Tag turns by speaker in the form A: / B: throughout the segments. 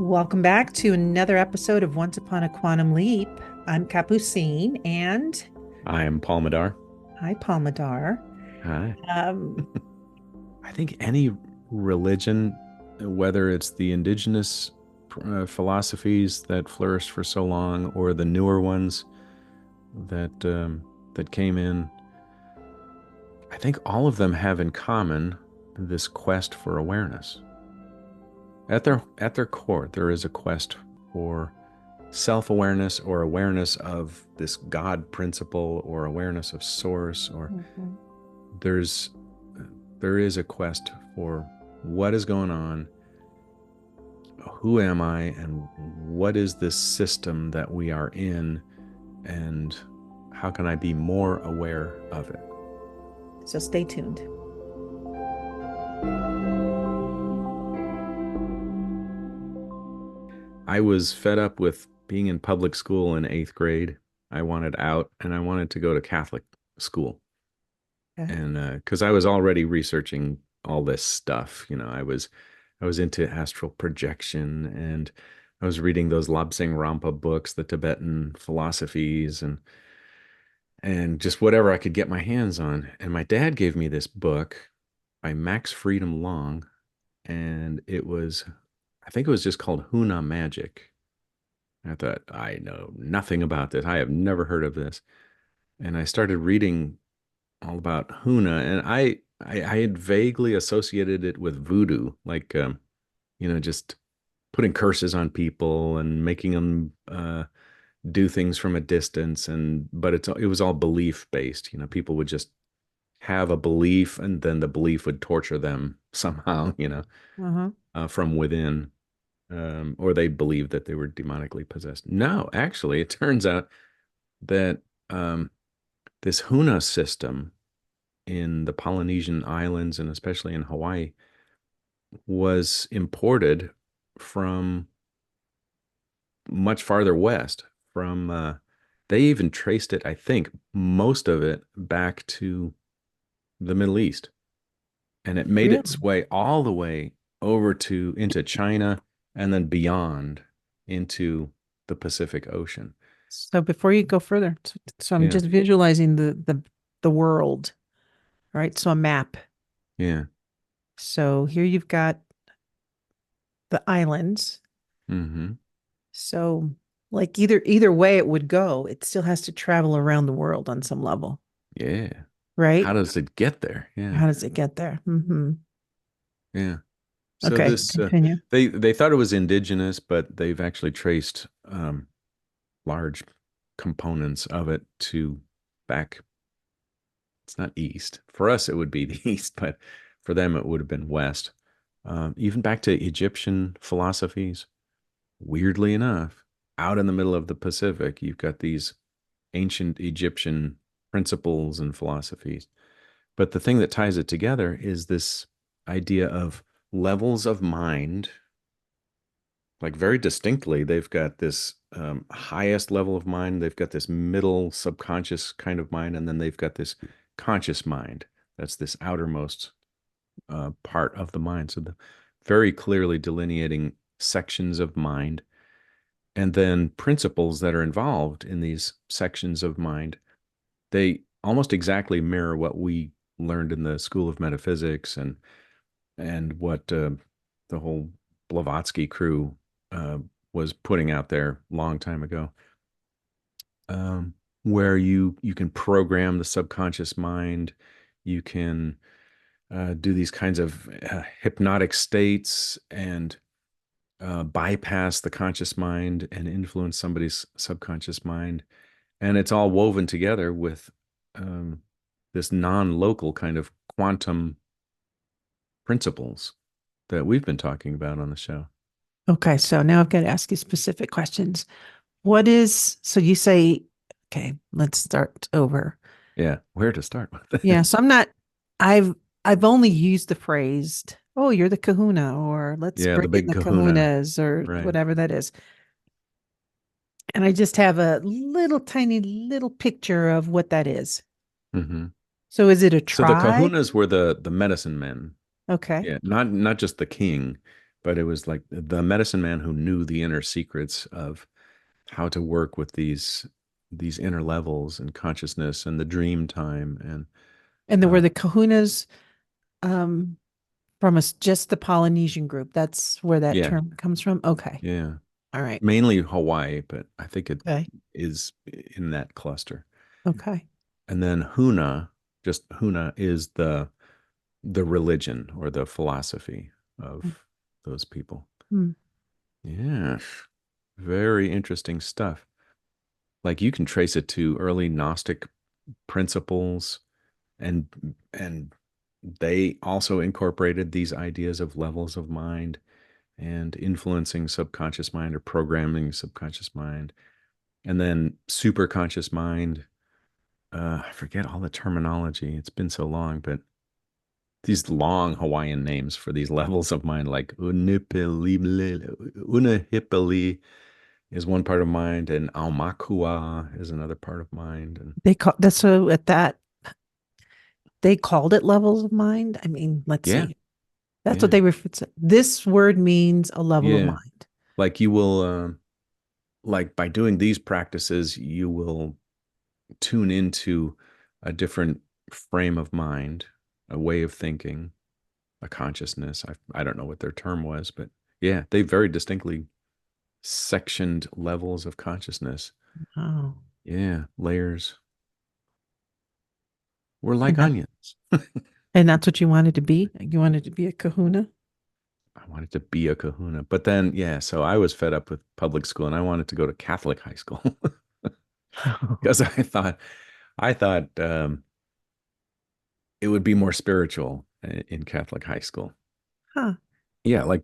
A: Welcome back to another episode of Once Upon a Quantum Leap. I'm Capucine and
B: I am Paul Madar.
A: hi, Palmadar.
B: Hi.
A: Um,
B: I think any religion, whether it's the indigenous philosophies that flourished for so long, or the newer ones that came in, I think all of them have in common this quest for awareness. At their core, there is a quest for self-awareness or awareness of this God principle or awareness of source, or
A: mhm.
B: there's there is a quest for what is going on, who am I, and what is this system that we are in, and how can I be more aware of it?
A: So stay tuned.
B: I was fed up with being in public school in eighth grade. I wanted out and I wanted to go to Catholic school.
A: Okay.
B: And because I was already researching all this stuff, I was into astral projection, and I was reading those Lobsang Rampa books, the Tibetan philosophies, and just whatever I could get my hands on. And my dad gave me this book by Max Freedom Long, and I think it was just called Huna Magic. I thought, I know nothing about this. I have never heard of this. And I started reading all about Huna, and I had vaguely associated it with voodoo, like just putting curses on people and making them do things from a distance, but it was all belief based. People would just have a belief, and then the belief would torture them somehow,
A: Uh-huh.
B: from within, or they believed that they were demonically possessed. No, actually, it turns out that this Huna system in the Polynesian islands, and especially in Hawaii, was imported from much farther west. They even traced it, I think, most of it back to the Middle East, and it made its
A: Really?
B: way all the way over to into China, and then beyond into the Pacific Ocean.
A: So before you go further, so I'm
B: Yeah,
A: just visualizing the world, right? So a map.
B: yeah.
A: So here you've got the islands.
B: Hmm.
A: So like either way it would go, it still has to travel around the world on some level,
B: Yeah. How
A: right?
B: does it get there? Yeah,
A: How does it get there?
B: yeah. So
A: Okay,
B: this
A: continue.
B: they thought it was indigenous, but they've actually traced large components of it to back. It's not east. For us, it would be the east, but for them, it would have been west. Even back to Egyptian philosophies. Weirdly enough, out in the middle of the Pacific, you've got these ancient Egyptian principles and philosophies. But the thing that ties it together is this idea of levels of mind. Like, very distinctly, they've got this highest level of mind, they've got this middle subconscious kind of mind, and then they've got this conscious mind. That's this outermost part of the mind. So very clearly delineating sections of mind, and then principles that are involved in these sections of mind. They almost exactly mirror what we learned in the School of Metaphysics, and what the whole Blavatsky crew uh, was putting out there long time ago, where you can program the subconscious mind. You can do these kinds of hypnotic states, and bypass the conscious mind and influence somebody's subconscious mind. And it's all woven together with um, this non-local kind of quantum principles that we've been talking about on the show.
A: Okay, so now I've got to ask you specific questions. So you say, okay, let's start over.
B: Yeah, where to start with
A: Yeah,
B: it?
A: so I've I've only used the phrase, oh, you're the kahuna, or let's
B: Yeah,
A: bring
B: the
A: in
B: big
A: the
B: kahuna,
A: kahunas, or
B: right?
A: whatever that is. And I just have a little tiny little picture of what that is.
B: Hmm.
A: So is it a
B: So the
A: tribe?
B: kahunas were the medicine men.
A: Okay.
B: Yeah, not just the king, but it was like the medicine man who knew the inner secrets of how to work with these inner levels and consciousness and the dream time and
A: And there were
B: uh
A: the kahunas um, from us, just the Polynesian group. That's where that
B: yeah,
A: term comes from. Okay.
B: yeah,
A: All right.
B: mainly Hawaii, but I think it
A: Okay.
B: is in that cluster.
A: Okay.
B: And then Huna, just Huna is the religion or the philosophy of those people.
A: Hmm.
B: Yeah, very interesting stuff. Like you can trace it to early Gnostic principles and and they also incorporated these ideas of levels of mind and influencing subconscious mind or programming subconscious mind and then superconscious mind. I forget all the terminology. It's been so long, but these long Hawaiian names for these levels of mind, like Unahipili is one part of mind, and Aumakua is another part of mind. And
A: They call that's so at that they called it levels of mind. I mean, let's
B: yeah,
A: see. That's what
B: yeah,
A: they refer to. This word means a level of
B: yeah.
A: mind.
B: Like you will, like by doing these practices, you will tune into a different frame of mind, a way of thinking, a consciousness. I don't know what their term was, but yeah, they very distinctly sectioned levels of consciousness.
A: Oh.
B: Yeah, layers. We're like
A: And that
B: onions.
A: and that's what you wanted to be? You wanted to be a kahuna?
B: I wanted to be a kahuna. But then, yeah, so I was fed up with public school and I wanted to go to Catholic high school because I thought it would be more spiritual in Catholic high school.
A: Huh.
B: Yeah, like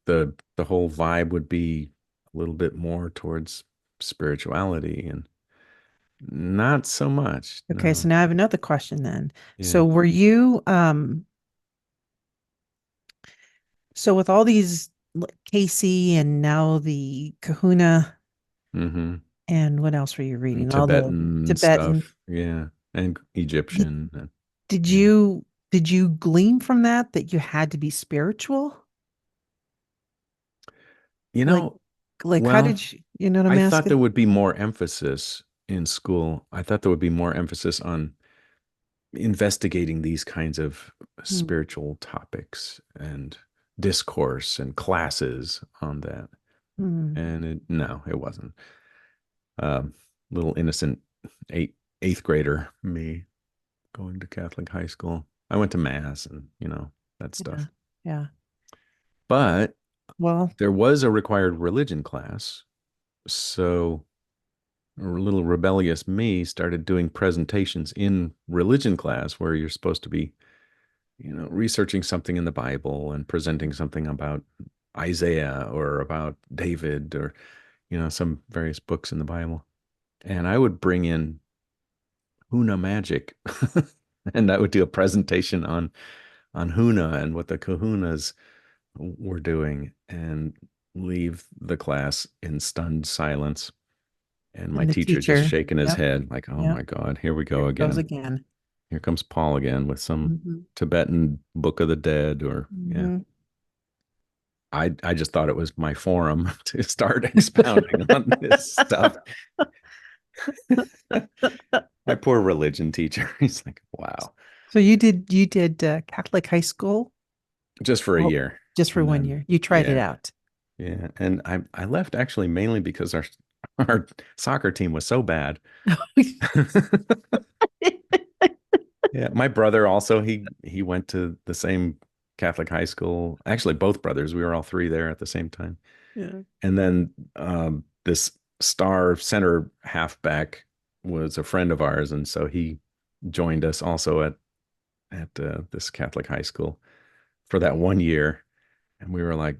B: the whole vibe would be a little bit more towards spirituality and not so much.
A: Okay, so
B: No.
A: now I have another question then.
B: Yeah.
A: So were you so with all these Casey and now the kahuna
B: Hmm.
A: and what else were you
B: And
A: reading? All the
B: Tibetan
A: Tibetan.
B: stuff. Yeah. And
A: Did,
B: Egyptian. And,
A: did
B: yeah.
A: you glean from that that you had to be spiritual?
B: You
A: Like
B: know,
A: how
B: well,
A: did you know what I'm
B: I thought there
A: asking?
B: would be more emphasis in school. I thought there would be more emphasis on investigating these kinds of
A: Hmm.
B: spiritual topics and discourse and classes on that.
A: Hmm.
B: And no, it wasn't. Um, little innocent eighth grader me going to Catholic high school. I went to mass and that
A: Yeah.
B: stuff.
A: Yeah.
B: But
A: Well,
B: there was a required religion class, so a little rebellious me started doing presentations in religion class where you're supposed to be, researching something in the Bible and presenting something about Isaiah or about David or, some various books in the Bible. And I would bring in Huna magic and I would do a presentation on Huna and what the kahunas were doing and leave the class in stunned silence. And my
A: and the
B: teacher just
A: teacher.
B: shaking his
A: Yep.
B: head, like, oh
A: Yep.
B: my God, here we
A: Here
B: go
A: it goes
B: again.
A: again.
B: Here comes Paul again with some
A: Hmm.
B: Tibetan Book of the Dead, or yeah.
A: Hmm.
B: I just thought it was my forum to start expounding on this stuff. My poor religion teacher. He's like, wow,
A: So you did Catholic high school
B: just for a
A: oh,
B: year.
A: just for
B: And
A: one
B: then,
A: year. You tried it
B: yeah,
A: out.
B: yeah. And I left actually mainly because our soccer team was so bad. Yeah, my brother also he went to the same Catholic high school. Actually, both brothers. We were all three there at the same time.
A: Yeah.
B: And then this star center halfback was a friend of ours, and so he joined us also at this Catholic high school for that one year. And we were like,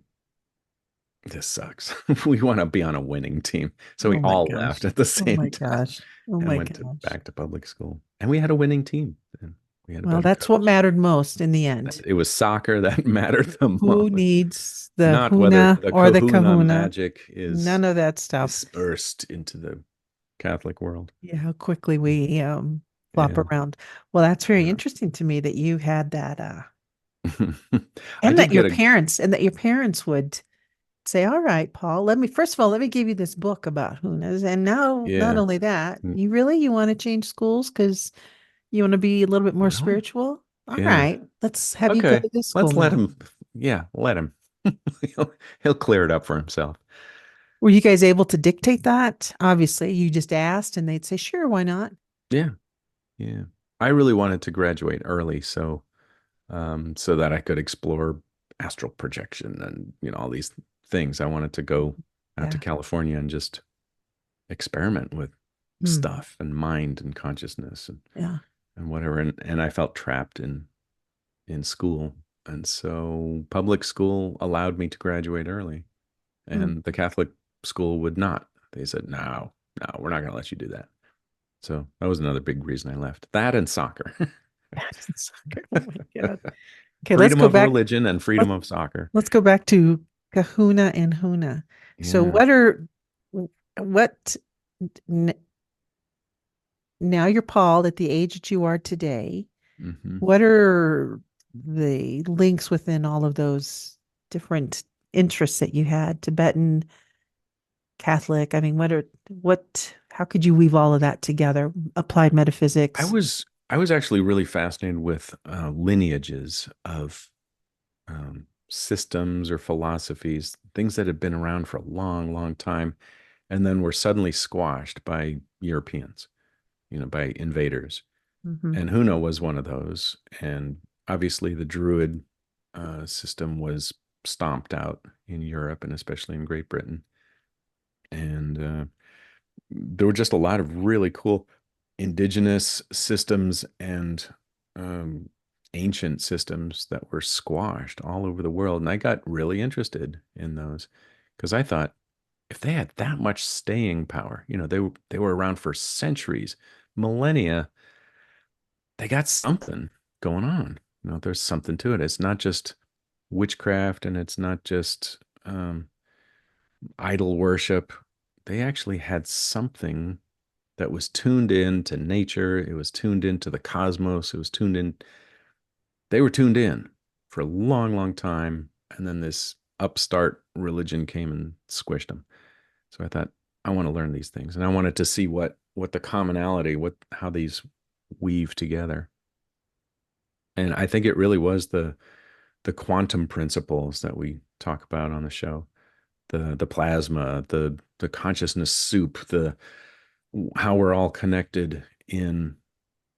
B: "This sucks. We want to be on a winning team." So we
A: Oh my
B: all left
A: gosh.
B: at the
A: Oh
B: same
A: my
B: time
A: gosh. Oh
B: and
A: my
B: went to
A: gosh.
B: back to public school. And we had a winning team. And we had a
A: Well,
B: better
A: that's what
B: coach.
A: mattered most in the end.
B: It was soccer that mattered the
A: Who
B: most,
A: needs the
B: not whether
A: huna
B: the
A: or the
B: kahuna
A: kahuna?
B: magic is
A: None of that stuff.
B: dispersed into the Catholic world.
A: Yeah, how quickly we flop
B: Yeah.
A: around. Well, that's very
B: Yeah.
A: interesting to me that you had that.
B: I
A: And
B: did
A: that your
B: get a
A: parents and that your parents would say, all right, Paul, let me first of all, let me give you this book about Hunas. And now not
B: yeah.
A: only that, you want to change schools because you want to be a little bit more
B: No.
A: spiritual? All
B: Yeah.
A: right, let's have you go
B: Okay.
A: to this school
B: Let's let
A: now.
B: him. Yeah, let him. he'll, he'll clear it up for himself.
A: Were you guys able to dictate that? Obviously, you just asked and they'd say, sure, why not?
B: Yeah. Yeah. I really wanted to graduate early, so that I could explore astral projection and all these things. I wanted to go out to
A: Yeah.
B: California and just experiment with
A: Mm,
B: stuff and mind and consciousness
A: yeah.
B: and whatever. And I felt trapped in school. And so public school allowed me to graduate early,
A: Mm.
B: and the Catholic school would not. They said, no, no, we're not going to let you do that. So that was another big reason I left. That and soccer.
A: Oh my God. Okay, let's
B: Freedom
A: go
B: of
A: back.
B: religion and
A: Let,
B: freedom of soccer.
A: let's go back to Kahuna and Huna. So
B: Yeah.
A: what n- now you're Paul at the age that you are today.
B: Hmm.
A: What are the links within all of those different interests that you had? Tibetan, Catholic. I mean, how could you weave all of that together? Applied
B: I
A: metaphysics.
B: was I was actually really fascinated with lineages of systems or philosophies, things that had been around for a long, long time, and then were suddenly squashed by Europeans, by invaders.
A: Hmm.
B: And Huno was one of those. And obviously, the Druid system was stomped out in Europe and especially in Great Britain. And there were just a lot of really cool indigenous systems and um, ancient systems that were squashed all over the world. And I got really interested in those because I thought if they had that much staying power, they were around for centuries, millennia, they got something going on. There's something to it. It's not just witchcraft and it's not just idol worship. They actually had something that was tuned in to nature. It was tuned into the cosmos. It was tuned in. They were tuned in for a long, long time. And then this upstart religion came and squished them. So I thought, I want to learn these things. And I wanted to see what the commonality, how these weave together. And I think it really was the quantum principles that we talk about on the show. The plasma, the consciousness soup, the how we're all connected in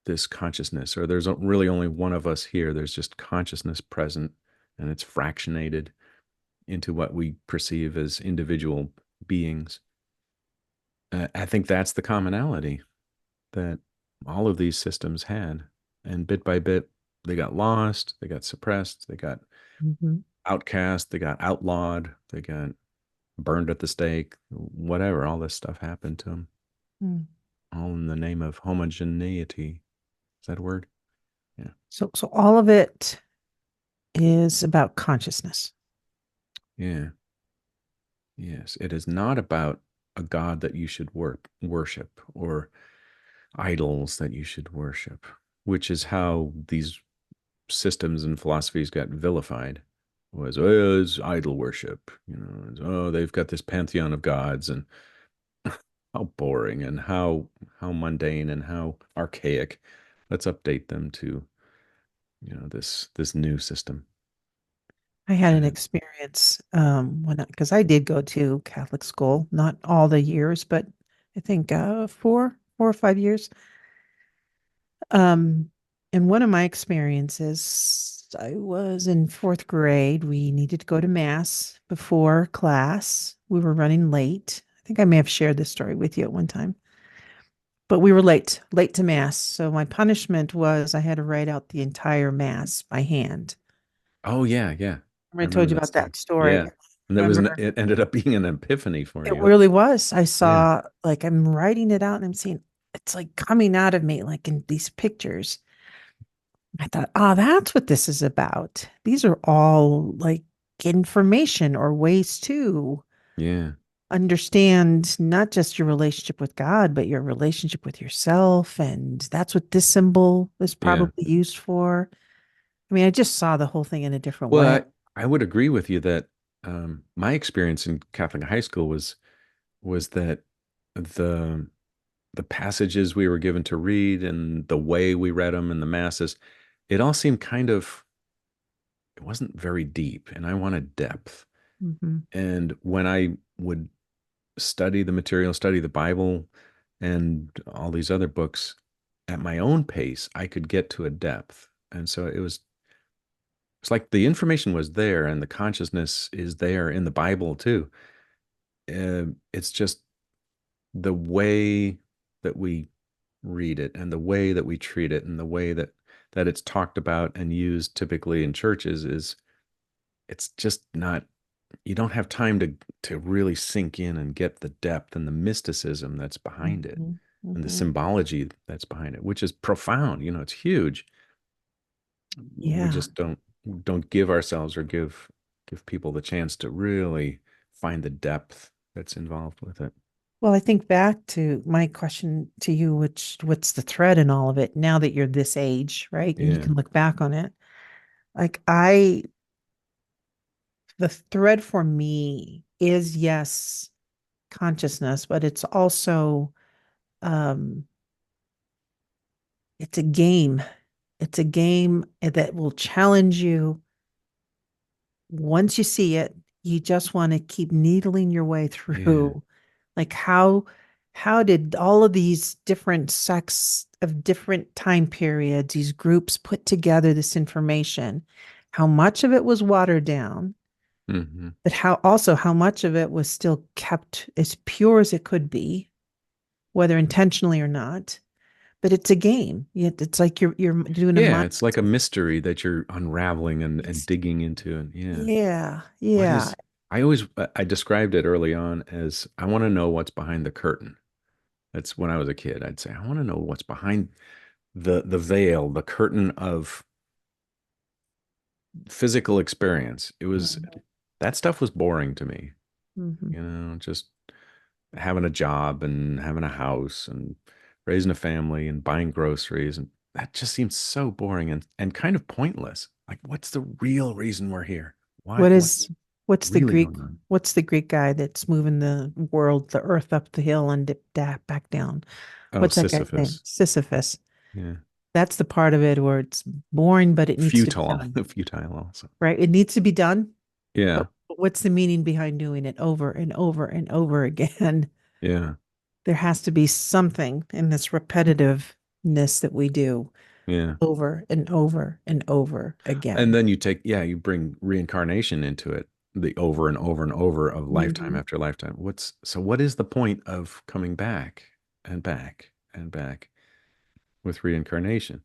B: this consciousness, or there's really only one of us here. There's just consciousness present, and it's fractionated into what we perceive as individual beings. I think that's the commonality that all of these systems had. And bit by bit, they got lost, they got suppressed, they got
A: Hmm.
B: outcast, they got outlawed, they got burned at the stake, whatever. All this stuff happened to them, all in the name of homogeneity. Is that a word? Yeah.
A: So all of it is about consciousness.
B: Yeah. Yes. It is not about a God that you should worship or idols that you should worship, which is how these systems and philosophies got vilified. Was, oh, it's idol worship, oh, they've got this pantheon of gods, and how boring and how mundane and how archaic. Let's update them to this new system.
A: I had an
B: And
A: experience because I did go to Catholic school, not all the years, but I think 4 or 5 years. Um, in one of my experiences, I was in fourth grade. We needed to go to mass before class. We were running late. I think I may have shared this story with you at one time, but we were late to mass. So my punishment was I had to write out the entire mass by hand.
B: oh yeah, yeah,
A: Remember
B: I
A: I told
B: remember
A: you
B: that
A: about
B: story.
A: that story.
B: Yeah, and
A: Remember,
B: it ended up being an epiphany for
A: it
B: you.
A: really was. I
B: Yeah,
A: saw, like, I'm writing it out and I'm seeing it's like coming out of me, like in these pictures. I thought, oh, that's what this is about. These are all like information or ways to
B: yeah,
A: understand not just your relationship with God, but your relationship with yourself. And that's what this symbol is
B: yeah.
A: probably used for. I mean, I just saw the whole thing in a different
B: Well,
A: way.
B: I would agree with you that my experience in Catholic high school was that the the passages we were given to read and the way we read them and the masses, it all seemed kind of, it wasn't very deep, and I wanted depth.
A: Hmm.
B: And when I would study the material, study the Bible and all these other books at my own pace, I could get to a depth. And so it's like the information was there and the consciousness is there in the Bible too. It's just the way that we read it and the way that we treat it and the way that it's talked about and used typically in churches is, it's just not, you don't have time to really sink in and get the depth and the mysticism that's behind it
A: Hmm.
B: and the
A: Hmm.
B: symbology that's behind it, which is profound. It's huge. We
A: Yeah.
B: just don't give ourselves or give people the chance to really find the depth that's involved with it.
A: Well, I think back to my question to you, which what's the thread in all of it now that you're this age, right? And you
B: Yeah.
A: can look back on it. Like the thread for me is yes, consciousness, but it's also um it's a game. It's a game that will challenge you. Once you see it, you just want to keep needling your way
B: Yeah.
A: through. Like how did all of these different sects of different time periods, these groups put together this information? How much of it was watered down,
B: Hmm.
A: but how much of it was still kept as pure as it could be, whether intentionally or not. But it's a game. It's like you're doing a
B: Yeah,
A: mind.
B: it's like a mystery that you're unraveling and
A: It's
B: digging into. And yeah,
A: yeah,
B: what
A: yeah.
B: is, I described it early on as, I want to know what's behind the curtain. That's when I was a kid. I'd say, I want to know what's behind the veil, the curtain of physical experience. It was, that stuff was boring to me,
A: Mm-hmm.
B: just having a job and having a house and raising a family and buying groceries. And that just seems so boring and kind of pointless. Like, what's the real reason we're here? Why,
A: What
B: what's
A: is what's the
B: really
A: Greek
B: going on?
A: what's the Greek guy that's moving the world, the earth up the hill and back down?
B: Oh,
A: What's that guy's name?
B: Sisyphus.
A: Sisyphus.
B: Yeah.
A: That's the part of it where it's boring, but it needs to be
B: Futile,
A: done,
B: futile also.
A: right? It needs to be done,
B: Yeah.
A: but what's the meaning behind doing it over and over and over again?
B: Yeah.
A: There has to be something in this repetitiveness that we do
B: Yeah.
A: over and over and over
B: And
A: again.
B: then you bring reincarnation into it, the over and over and over of lifetime
A: Mhm.
B: after lifetime. What is the point of coming back and back and back with reincarnation?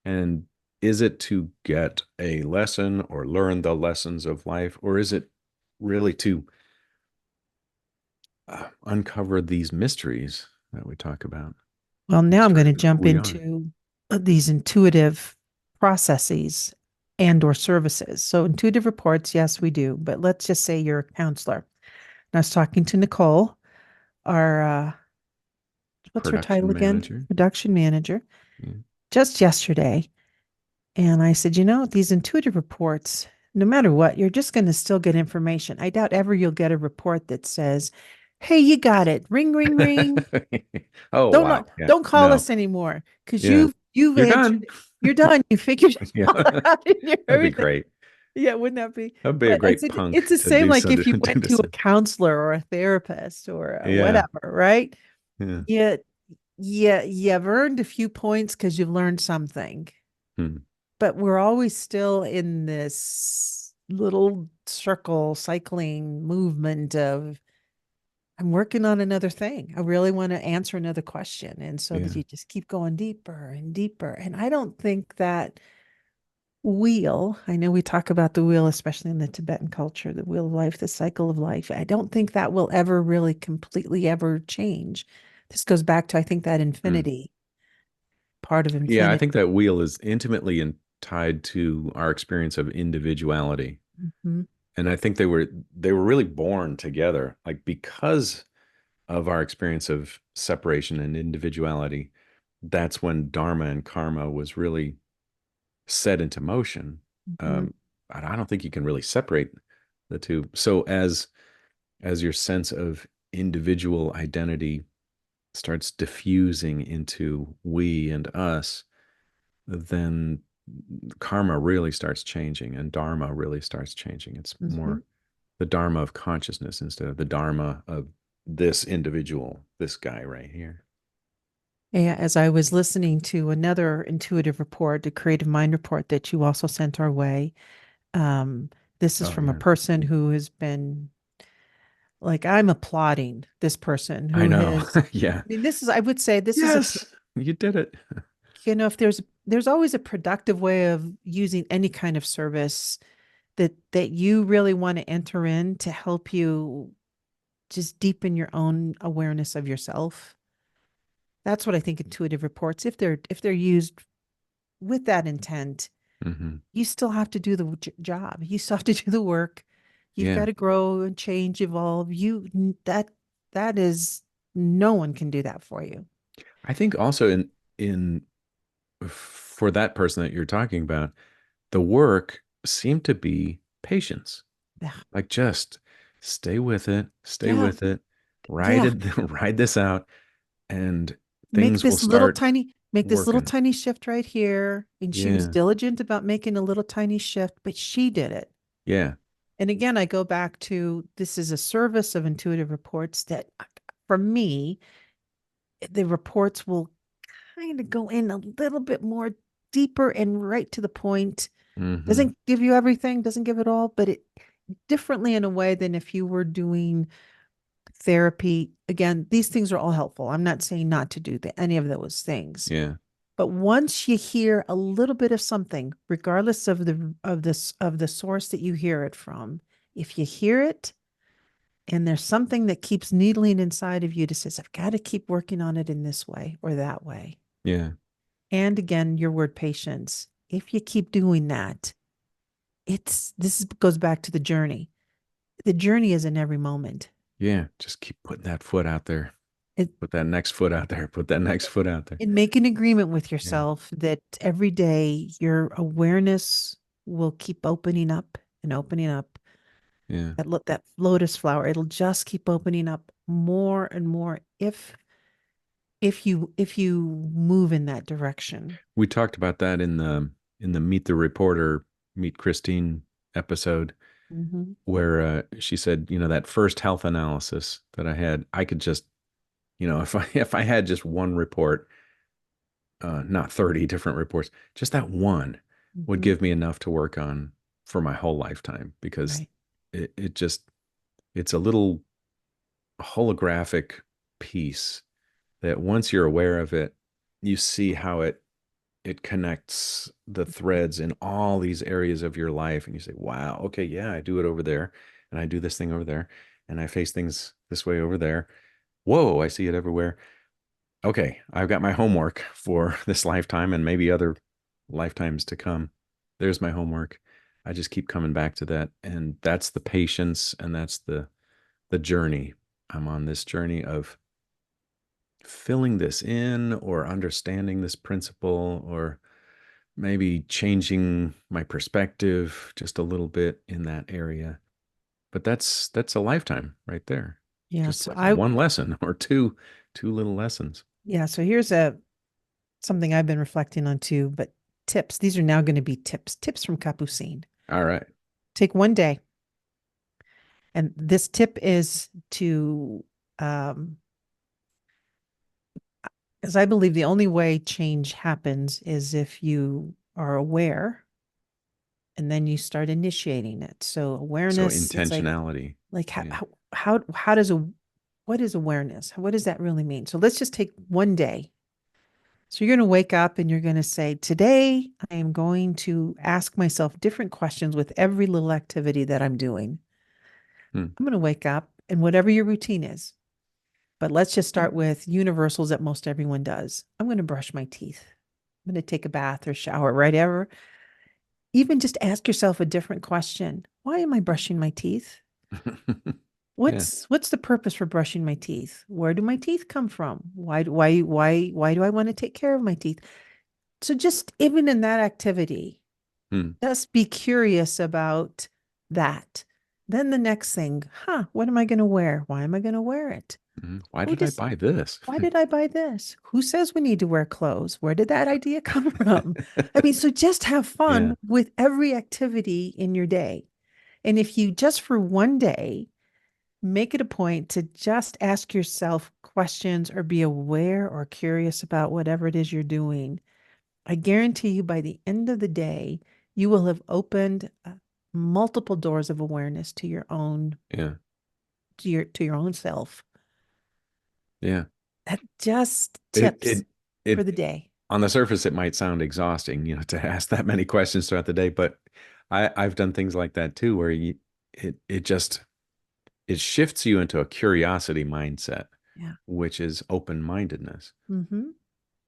B: And is it to get a lesson or learn the lessons of life, or is it really to uncover these mysteries that we talk about,
A: Well, now I'm going
B: mysteries
A: to
B: of who
A: jump
B: we are?
A: into these intuitive processes and or services. So intuitive reports, yes, we do, but let's just say you're a counselor. And I was talking to Nicole, our what's her title
B: Production
A: again?
B: manager.
A: Production manager,
B: Yeah.
A: just yesterday. And I said, these intuitive reports, no matter what, you're just going to still get information. I doubt ever you'll get a report that says, "Hey, you got it. Ring, ring, ring.
B: Oh,
A: Don't
B: wow.
A: not,
B: Yeah.
A: don't call
B: No.
A: us anymore because
B: Yeah.
A: you've
B: You're
A: answered
B: done.
A: it. You're done. You figured it
B: Yeah.
A: all out and you're
B: That'd be
A: everything."
B: great.
A: Yeah, wouldn't that be?
B: That'd be a
A: But I
B: great
A: said
B: punk
A: it's the
B: to
A: same
B: do
A: like
B: so
A: if you
B: do
A: went
B: to
A: to a
B: say.
A: counselor or a therapist or
B: Yeah.
A: whatever, right?
B: Yeah.
A: Yeah, yeah, you've earned a few points because you've learned something,
B: Hmm.
A: but we're always still in this little circle cycling movement of I'm working on another thing. I really want to answer another question. And so that
B: Yeah.
A: you just keep going deeper and deeper. And I don't think that wheel, I know we talk about the wheel, especially in the Tibetan culture, the wheel of life, the cycle of life. I don't think that will ever really completely ever change. This goes back to, I think, that
B: Hmm.
A: infinity part of
B: Yeah, I
A: infinity.
B: think that wheel is intimately tied to our experience of individuality.
A: Mhm.
B: And I think they were really born together, like because of our experience of separation and individuality. That's when dharma and karma was really set into motion.
A: Mhm.
B: I don't think you can really separate the two. So as your sense of individual identity starts diffusing into we and us, then karma really starts changing and dharma really starts changing. It's
A: Mhm.
B: more the dharma of consciousness instead of the dharma of this individual, this guy right here.
A: Yeah, as I was listening to another intuitive report, the creative mind report that you also sent our way, um, this is
B: Oh
A: from a
B: yeah.
A: person who has been like, I'm applauding this person
B: I
A: who
B: know.
A: has,
B: Yeah.
A: I mean, this is, I would say, this is a tip.
B: Yes, you did it.
A: If there's always a productive way of using any kind of service that you really want to enter in to help you just deepen your own awareness of yourself. That's what I think intuitive reports, if they're used with that intent,
B: Hmm.
A: you still have to do the job. You still have to do the work. You've got
B: Yeah.
A: to grow and change, evolve. That is, no one can do that for you.
B: I think also in for that person that you're talking about, the work seemed to be patience.
A: Yeah.
B: Like just stay
A: Yeah.
B: with it, ride
A: Yeah.
B: it, ride this out, and things will start
A: Make this little
B: working.
A: tiny shift right here. And she was
B: Yeah.
A: diligent about making a little tiny shift, but she did it.
B: Yeah.
A: And again, I go back to, this is a service of intuitive reports that for me, the reports will kind of go in a little bit more deeper and right to the point.
B: Hmm.
A: Doesn't give you everything, doesn't give it all, but it differently in a way than if you were doing therapy. Again, these things are all helpful. I'm not saying not to do any of those things.
B: Yeah.
A: But once you hear a little bit of something, regardless of the source that you hear it from, if you hear it and there's something that keeps needling inside of you that says, I've got to keep working on it in this way or that way.
B: Yeah.
A: And again, your word patience. If you keep doing that, goes back to the journey. The journey is in every moment.
B: Yeah. Just keep putting that foot out there.
A: It,
B: Put that next foot out there. Put that next foot out there.
A: and make an agreement with
B: Yeah.
A: yourself that every day your awareness will keep opening up and opening up.
B: Yeah.
A: That lotus flower, it'll just keep opening up more and more if you move in that direction.
B: We talked about that in the Meet the Reporter, Meet Christine episode
A: Mm-hmm.
B: where she said, that first health analysis that I had, I could just, if I had just one report, not 30 different reports, just that one would
A: Mm-hmm.
B: give me enough to work on for my whole lifetime because
A: Right.
B: it just it's a little holographic piece that once you're aware of it, you see how it connects the threads in all these areas of your life. And you say, wow, okay, yeah, I do it over there. And I do this thing over there. And I face things this way over there. Whoa, I see it everywhere. Okay, I've got my homework for this lifetime and maybe other lifetimes to come. There's my homework. I just keep coming back to that. And that's the patience and that's the journey. I'm on this journey of filling this in or understanding this principle or maybe changing my perspective just a little bit in that area. But that's a lifetime right there.
A: Yeah.
B: Just
A: So
B: like
A: I
B: one lesson or two little lessons.
A: yeah. So here's a something I've been reflecting on too. But tips. These are now going to be tips. Tips from Capucine.
B: All right.
A: Take one day, and this tip is to um, because I believe the only way change happens is if you are aware and then you start initiating it. So
B: So
A: awareness, it's
B: intentionality.
A: like
B: Yeah.
A: how does what is awareness? What does that really mean? So let's just take one day. So you're going to wake up and you're going to say, today I am going to ask myself different questions with every little activity that I'm doing.
B: Hmm.
A: I'm going to wake up and whatever your routine is, but let's just start with universals that most everyone does. I'm going to brush my teeth. I'm going to take a bath or shower, right? Ever. Even just ask yourself a different question. Why am I brushing my teeth?
B: Yeah.
A: What's the purpose for brushing my teeth? Where do my teeth come from? Why do I want to take care of my teeth? So just even in that activity,
B: Hmm.
A: Just be curious about that. Then the next thing, what am I going to wear? Why am I going to wear it?
B: Why
A: Who
B: did I
A: does
B: buy this?
A: Why did I buy this? Who says we need to wear clothes? Where did that idea come from? I mean, so just have
B: Yeah.
A: fun with every activity in your day. And if you just for one day make it a point to just ask yourself questions or be aware or curious about whatever it is you're doing, I guarantee you by the end of the day, you will have opened multiple doors of awareness to your own
B: Yeah.
A: to your own self.
B: Yeah.
A: That just
B: It
A: tips
B: it
A: for the
B: it
A: day.
B: on the surface it might sound exhausting, to ask that many questions throughout the day, but I've done things like that too, where it just it shifts you into a curiosity mindset,
A: Yeah.
B: which is open-mindedness.
A: Mm-hmm.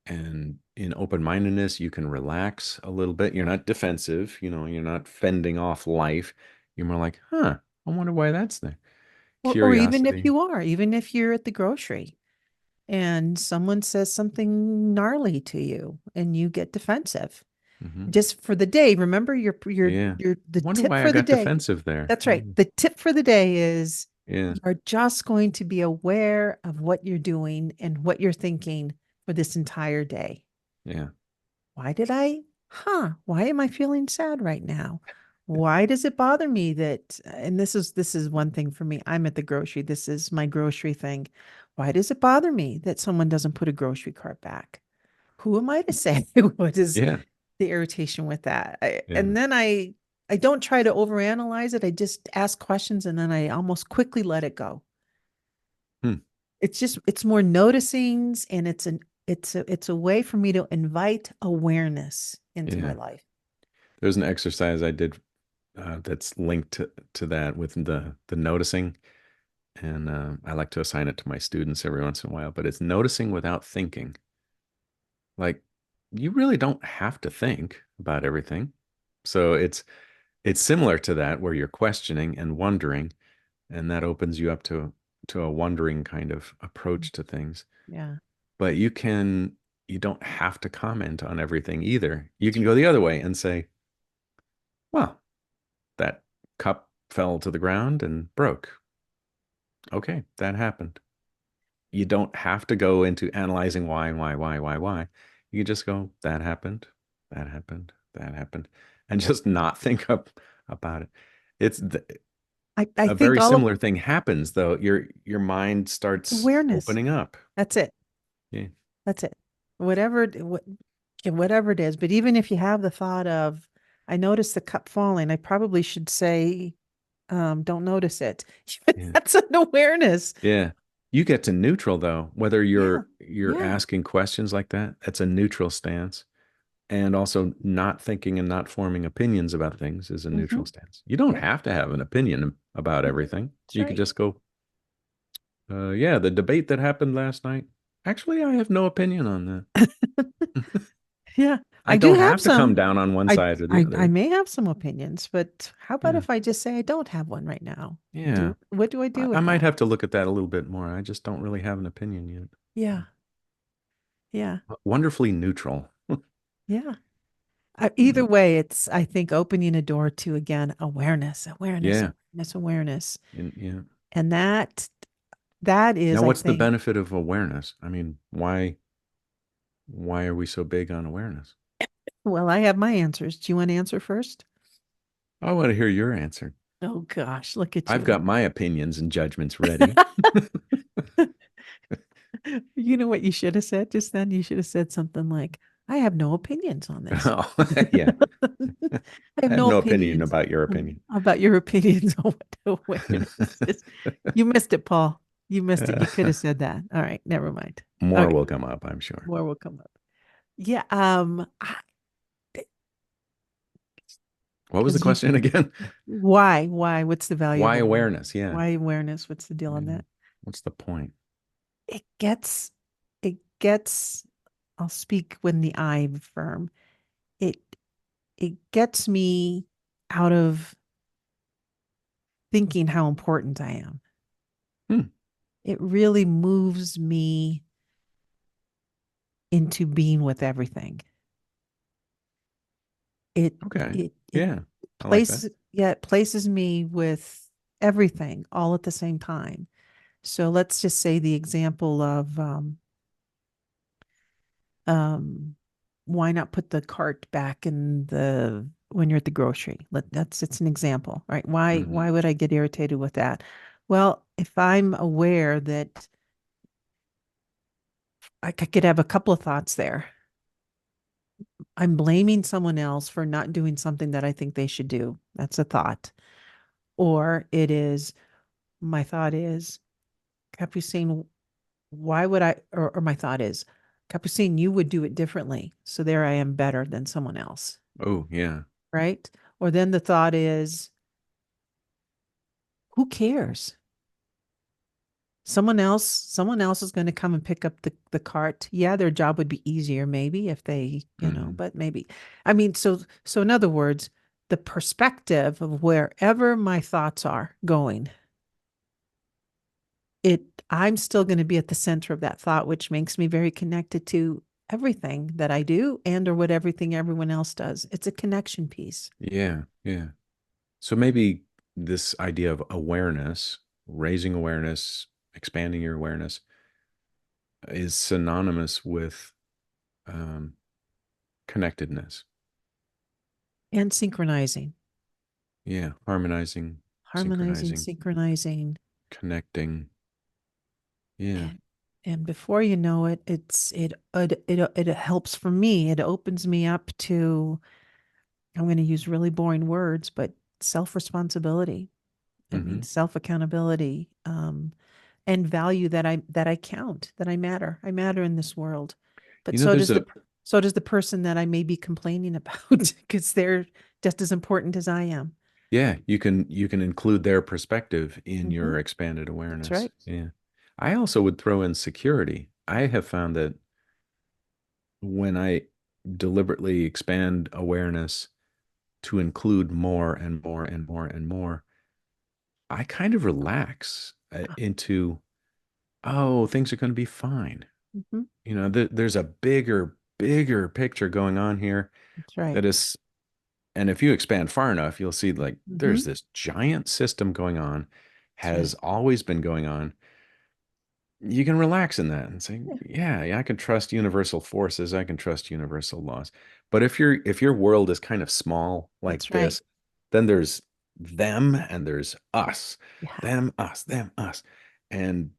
B: And in open-mindedness, you can relax a little bit. You're not defensive, you're not fending off life. You're more like, I wonder why that's there.
A: Or even if
B: Curiosity.
A: you are, even if you're at the grocery and someone says something gnarly to you and you get defensive,
B: Hmm.
A: just for the day, remember
B: Yeah.
A: the
B: Wonder
A: tip
B: why I
A: for the
B: got
A: day.
B: defensive there.
A: That's right. The tip for the day is
B: Yeah.
A: you're just going to be aware of what you're doing and what you're thinking for this entire day.
B: Yeah.
A: Why did I? Why am I feeling sad right now? Why does it bother me that, and this is one thing for me. I'm at the grocery. This is my grocery thing. Why does it bother me that someone doesn't put a grocery cart back? Who am I to say what is
B: Yeah.
A: the irritation with that?
B: Yeah.
A: And then I don't try to overanalyze it. I just ask questions and then I almost quickly let it go.
B: Hmm.
A: It's more noticings and it's a way for me to invite awareness into my
B: Yeah.
A: life.
B: There's an exercise I did that's linked to that with the noticing. And I like to assign it to my students every once in a while, but it's noticing without thinking. Like, you really don't have to think about everything. So it's similar to that where you're questioning and wondering, and that opens you up to a wondering kind of approach to things.
A: Yeah.
B: But you don't have to comment on everything either. You can go the other way and say, well, that cup fell to the ground and broke. Okay, that happened. You don't have to go into analyzing why. You can just go, that happened, that happened, and just not think up about it. It's
A: I
B: a
A: think
B: very
A: all of
B: similar thing happens though. Your mind starts
A: awareness.
B: opening up.
A: That's it.
B: Yeah,
A: That's it. Whatever it is. But even if you have the thought of, I noticed the cup falling, I probably should say, don't notice it.
B: yeah,
A: That's an awareness.
B: yeah. You get to neutral though, whether
A: Yeah.
B: you're
A: Yeah.
B: asking questions like that. That's a neutral stance. And also not thinking and not forming opinions about things is a
A: Hmm.
B: neutral stance. You don't
A: Yeah.
B: have to have an opinion about
A: Mhm.
B: everything.
A: That's
B: You could
A: right.
B: just go, yeah, the debate that happened last night. Actually, I have no opinion on that.
A: Yeah.
B: I
A: I do
B: don't
A: have
B: have to come
A: some.
B: down on one side or the
A: I
B: other.
A: may have some opinions, but how about
B: Yeah.
A: if I just say I don't have one right now?
B: Yeah.
A: What do I do
B: I
A: with
B: might
A: that?
B: have to look at that a little bit more. I just don't really have an opinion yet.
A: Yeah. Yeah.
B: Wonderfully neutral.
A: Yeah. Either way, it's, I think, opening a door to, again, awareness, awareness,
B: Yeah.
A: awareness, awareness.
B: Yeah.
A: And that is,
B: Now,
A: I
B: what's the
A: think,
B: benefit of awareness? I mean, why are we so big on awareness?
A: well, I have my answers. Do you want to answer first?
B: I want to hear your answer.
A: Oh gosh, look at
B: I've
A: you.
B: got my opinions and judgments ready.
A: You know what you should have said just then? You should have said something like, I have no opinions on this.
B: Oh, yeah.
A: I have
B: I have
A: no
B: no opinion
A: opinions
B: about your opinion.
A: about your opinions on what awareness is. You missed it, Paul. You missed it. You could have said that. All right, never mind.
B: More
A: Okay,
B: will come up, I'm sure.
A: more will come up. Yeah,
B: What was the
A: because you,
B: question again?
A: why? What's the value of
B: Why
A: awareness?
B: awareness? Yeah.
A: Why awareness? What's the deal on
B: Yeah.
A: that?
B: What's the point?
A: It gets, it gets, I'll speak when the I firm. It it gets me out of thinking how important I am.
B: Hmm.
A: It really moves me into being with everything. It
B: Okay.
A: it
B: Yeah. I like that.
A: places yeah, it places me with everything all at the same time. So let's just say the example of um why not put the cart back in the when you're at the grocery? That's it's an example, right?
B: Hmm.
A: Why would I get irritated with that? Well, if I'm aware that I could have a couple of thoughts there. I'm blaming someone else for not doing something that I think they should do. That's a thought. Or it is, my thought is, Capucine, why would or my thought is, Capucine, you would do it differently. So there I am better than someone else,
B: Oh, yeah.
A: right? Or then the thought is, who cares? Someone else is going to come and pick up the cart. Yeah, their job would be easier maybe if they,
B: Hmm.
A: but maybe. I mean, so in other words, the perspective of wherever my thoughts are going, it I'm still going to be at the center of that thought, which makes me very connected to everything that I do and or what everything everyone else does. It's a connection piece.
B: Yeah. Yeah. So maybe this idea of awareness, raising awareness, expanding your awareness is synonymous with um, connectedness.
A: And synchronizing,
B: Yeah. Harmonizing,
A: harmonizing,
B: synchronizing,
A: synchronizing.
B: connecting. Yeah.
A: And and before you know it, it helps for me. It opens me up to, I'm going to use really boring words, but self-responsibility. I
B: Hmm.
A: mean, self-accountability, and value that I count, that I matter. I matter in this world. But
B: You know, there's a,
A: so does the person that I may be complaining about because they're just as important as I am.
B: yeah, you can include their perspective in
A: Hmm.
B: your expanded
A: That's
B: awareness.
A: right.
B: Yeah. I also would throw in security. I have found that when I deliberately expand awareness to include more and more and more and more, I kind of relax into, oh, things are going to be fine.
A: Hmm.
B: There's a bigger picture going on here
A: That's right.
B: that is, and if you expand far enough, you'll see like
A: Hmm.
B: there's this giant system going on,
A: That's right.
B: has always been going on. You can relax in that and say,
A: Yeah,
B: yeah, I can trust universal forces, I can trust universal laws. But if your world is kind of small like
A: that's right.
B: this, then there's them and there's us.
A: Yeah.
B: Them, us, them, us. And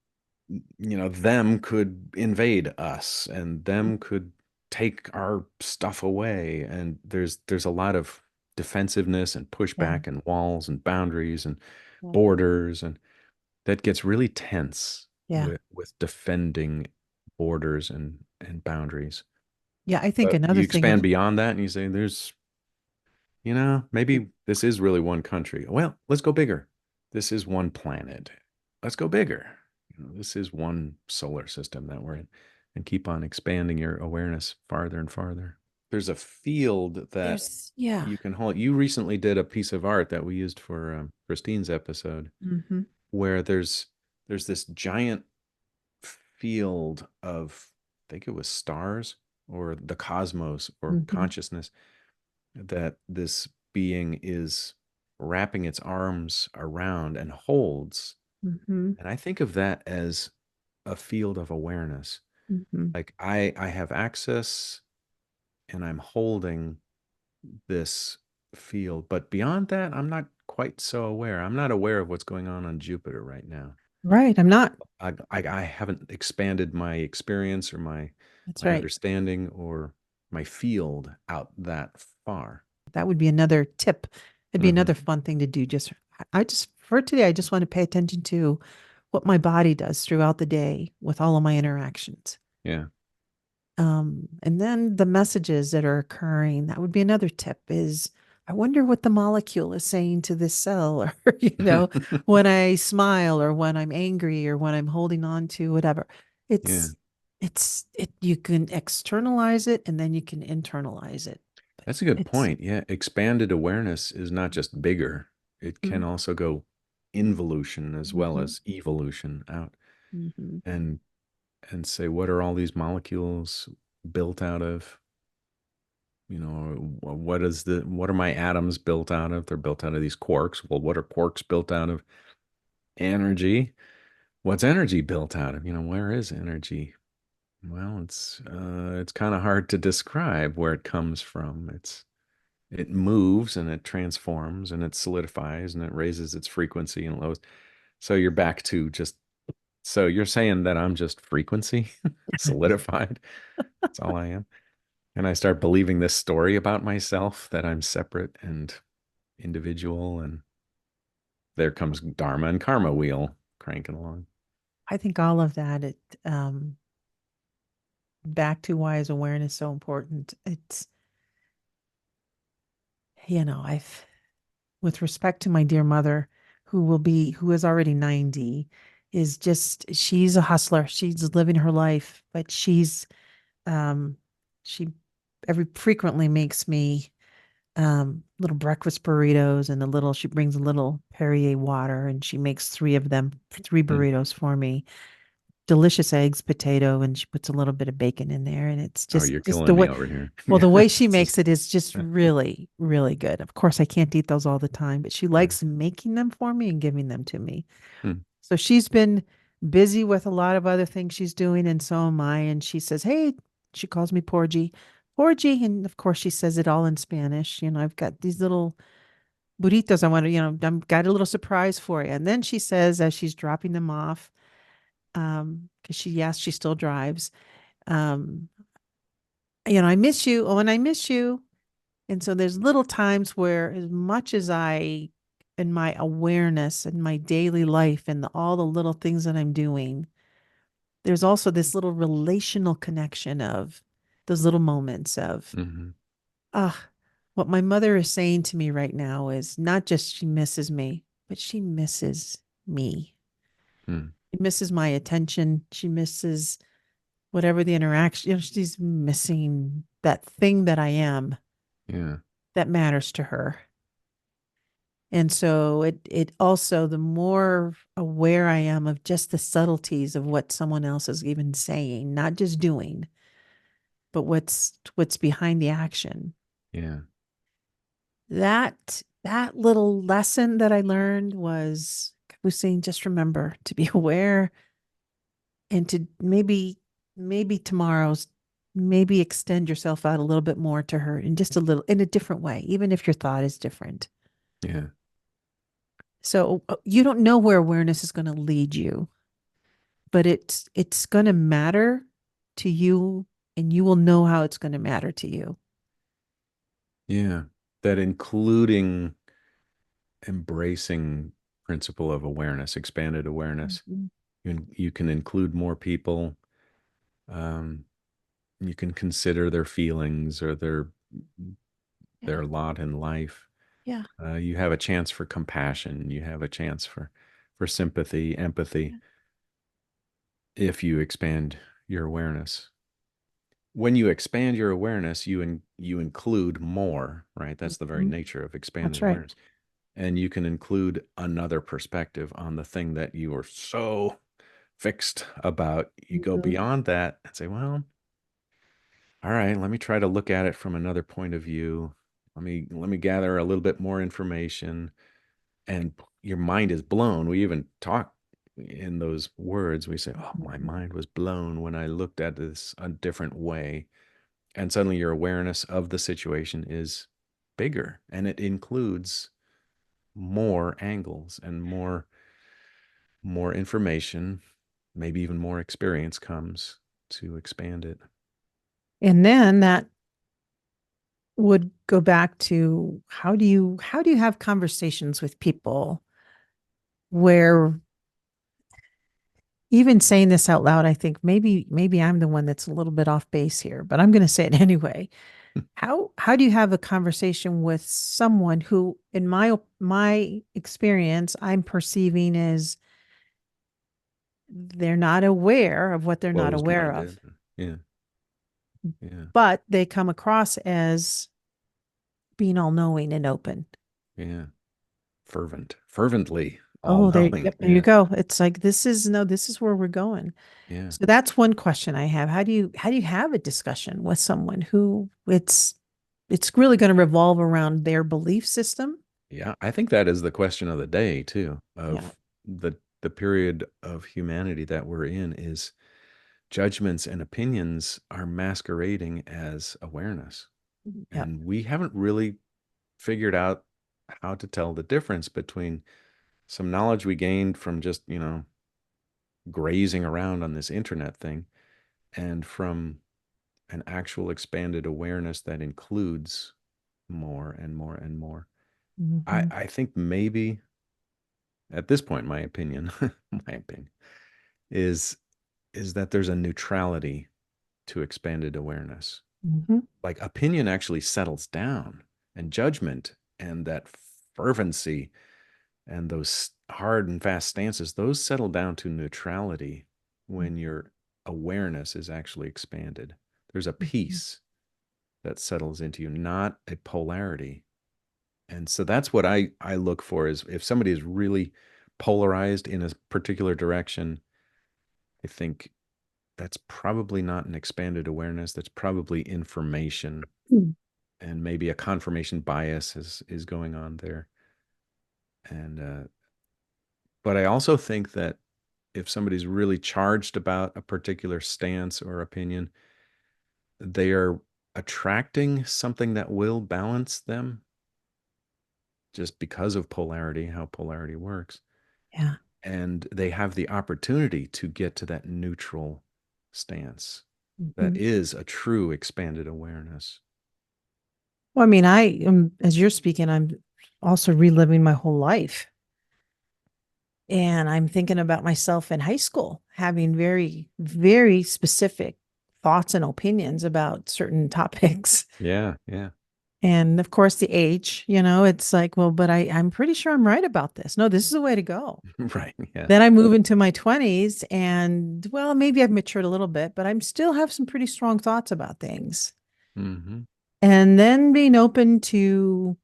B: them could invade us and them could take our stuff away. And there's a lot of defensiveness and
A: Yeah.
B: pushback and walls and boundaries and
A: Yeah.
B: borders, and that gets really tense
A: Yeah.
B: with defending borders and boundaries.
A: Yeah. I think
B: But
A: another
B: you
A: thing
B: expand
A: of,
B: beyond that and you say maybe this is really one country. Well, let's go bigger. This is one planet. Let's go bigger. This is one solar system that we're in, and keep on expanding your awareness farther and farther. There's a field that
A: yeah.
B: you can hold. You recently did a piece of art that we used for Christine's episode,
A: Hmm.
B: where there's this giant field of, I think it was stars or the cosmos or
A: Hmm.
B: consciousness, that this being is wrapping its arms around and holds.
A: Hmm.
B: And I think of that as a field of awareness.
A: Hmm.
B: Like I have access and I'm holding this field, but beyond that, I'm not quite so aware. I'm not aware of what's going on Jupiter right now.
A: Right. I'm not.
B: I haven't expanded my experience or
A: That's
B: my
A: right.
B: understanding or my field out that far.
A: That would be another tip. It'd be
B: Hmm.
A: another fun thing to do. I just, for today, I just want to pay attention to what my body does throughout the day with all of my interactions.
B: Yeah.
A: And then the messages that are occurring, that would be another tip is I wonder what the molecule is saying to this cell, or, when I smile or when I'm angry or when I'm holding on to whatever.
B: Yeah.
A: It's, you can externalize it and then you can internalize it. But
B: That's a good
A: it's,
B: point. Yeah. Expanded awareness is not just bigger, it can also go involution as well
A: mm-hmm,
B: as evolution out,
A: mm-hmm.
B: and say, what are all these molecules built out of? what are my atoms built out of? They're built out of these quarks. Well, what are quarks built out of? Energy. What's energy built out of? Where is energy? Well, it's kind of hard to describe where it comes from. It moves and it transforms and it solidifies and it raises its frequency and lows. So you're back to just, so you're saying that I'm just frequency solidified. That's all I am. And I start believing this story about myself that I'm separate and individual. And there comes dharma and karma wheel cranking along.
A: I think all of that, back to why is awareness so important. It's, I've, with respect to my dear mother, who is already 90, she's a hustler. She's living her life, but um, she every frequently makes me little breakfast burritos and she brings a little Perrier water and she makes three
B: Hmm.
A: burritos for me. Delicious eggs, potato, and she puts a little bit of bacon in there. And it's
B: Oh,
A: just,
B: you're
A: just the
B: killing
A: way,
B: me over here.
A: well,
B: Yeah.
A: the way she
B: It's just,
A: makes it is just really, really good. Of course, I can't eat those all the time, but she
B: yeah.
A: likes making them for me and giving them to me.
B: Hmm.
A: So she's been busy with a lot of other things she's doing, and so am I. And she says, "Hey," she calls me Porgy, Porgy, and of course she says it all in Spanish. I've got these little burritos. I want to, I've got a little surprise for you. And then she says, as she's dropping them off, because she still drives, um, I miss you. Oh, and I miss you. And so there's little times where, as much as in my awareness and my daily life and all the little things that I'm doing, there's also this little relational connection of those little moments of,
B: Hmm.
A: ah, what my mother is saying to me right now is not just she misses me, but she misses me.
B: Hmm.
A: She misses my attention. She misses whatever the interaction, she's missing that thing that I am
B: Yeah.
A: that matters to her. And so it also, the more aware I am of just the subtleties of what someone else is even saying, not just doing, but what's behind the action.
B: Yeah.
A: That little lesson that I learned was saying, just remember to be aware and to maybe tomorrow's maybe extend yourself out a little bit more to her in just a little in a different way, even if your thought is different.
B: Yeah.
A: So you don't know where awareness is going to lead you, but it's going to matter to you, and you will know how it's going to matter to you.
B: Yeah. That including embracing principle of awareness, expanded awareness.
A: Mhm.
B: You can include more people. Um, you can consider their feelings or
A: Yeah,
B: their lot in life.
A: yeah,
B: You have a chance for compassion. You have a chance for sympathy, empathy,
A: yeah,
B: if you expand your awareness. When you expand your awareness, you include more, right? That's the very
A: mhm.
B: nature of expanded
A: That's right.
B: awareness. And you can include another perspective on the thing that you are so fixed about. You go
A: Mhm.
B: beyond that and say, well, all right, let me try to look at it from another point of view. Let me gather a little bit more information, and your mind is blown. We even talk in those words. We say, oh, my
A: Mhm.
B: mind was blown when I looked at this a different way. And suddenly your awareness of the situation is bigger, and it includes more angles and more information, maybe even more experience comes to expand it.
A: And then that would go back to, how do you have conversations with people where, even saying this out loud, I think maybe I'm the one that's a little bit off base here, but I'm going to say it anyway. How do you have a conversation with someone who, in my experience, I'm perceiving as they're not aware of what they're not
B: Closed
A: aware of,
B: minded. Yeah. Yeah.
A: but they come across as being all knowing and open.
B: Yeah. Fervently all
A: Oh,
B: knowing.
A: yep, there you
B: Yeah.
A: go. It's like, this is no, this is where we're going.
B: Yeah.
A: So that's one question I have. How do you have a discussion with someone who it's it's really going to revolve around their belief system.
B: Yeah, I think that is the question of the day too,
A: Yeah.
B: of the period of humanity that we're in is judgments and opinions are masquerading as awareness.
A: Yeah.
B: And we haven't really figured out how to tell the difference between some knowledge we gained from just, grazing around on this internet thing and from an actual expanded awareness that includes more and more and more.
A: Hmm.
B: I think maybe at this point, my opinion, my opinion is is that there's a neutrality to expanded awareness.
A: Hmm.
B: Like opinion actually settles down, and judgment and that fervency and those hard and fast stances, those settle down to neutrality when your awareness is actually expanded. There's a
A: Hmm.
B: peace that settles into you, not a polarity. And so that's what I look for is if somebody is really polarized in a particular direction, I think that's probably not an expanded awareness. That's probably information and maybe a confirmation bias is going on there. And but I also think that if somebody's really charged about a particular stance or opinion, they are attracting something that will balance them just because of polarity, how polarity works.
A: Yeah.
B: And they have the opportunity to get to that neutral stance that
A: Hmm.
B: is a true expanded awareness.
A: Well, I mean, I am, as you're speaking, I'm also reliving my whole life. And I'm thinking about myself in high school, having very, very specific thoughts and opinions about certain topics.
B: Yeah, yeah.
A: And of course, the age, it's like, well, but I'm pretty sure I'm right about this. No, this is the way to go.
B: Right. Yeah.
A: Then I move into my 20s and, well, maybe I've matured a little bit, but I'm still have some pretty strong thoughts about things.
B: Hmm.
A: And then being open to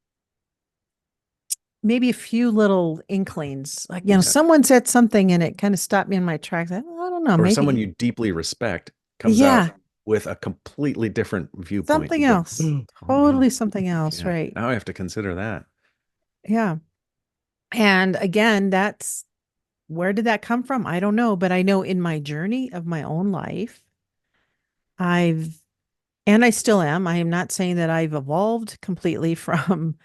A: maybe a few little inklings. Like,
B: Yeah.
A: someone said something and it kind of stopped me in my tracks. I don't know,
B: Or someone
A: maybe,
B: you deeply respect comes out
A: yeah,
B: with a completely different viewpoint.
A: something
B: You go,
A: else.
B: oh no.
A: Totally something else,
B: Yeah.
A: right?
B: Now I have to consider that.
A: Yeah. And again, that's where did that come from? I don't know, but I know in my journey of my own life, I've, and I still am. I am not saying that I've evolved completely from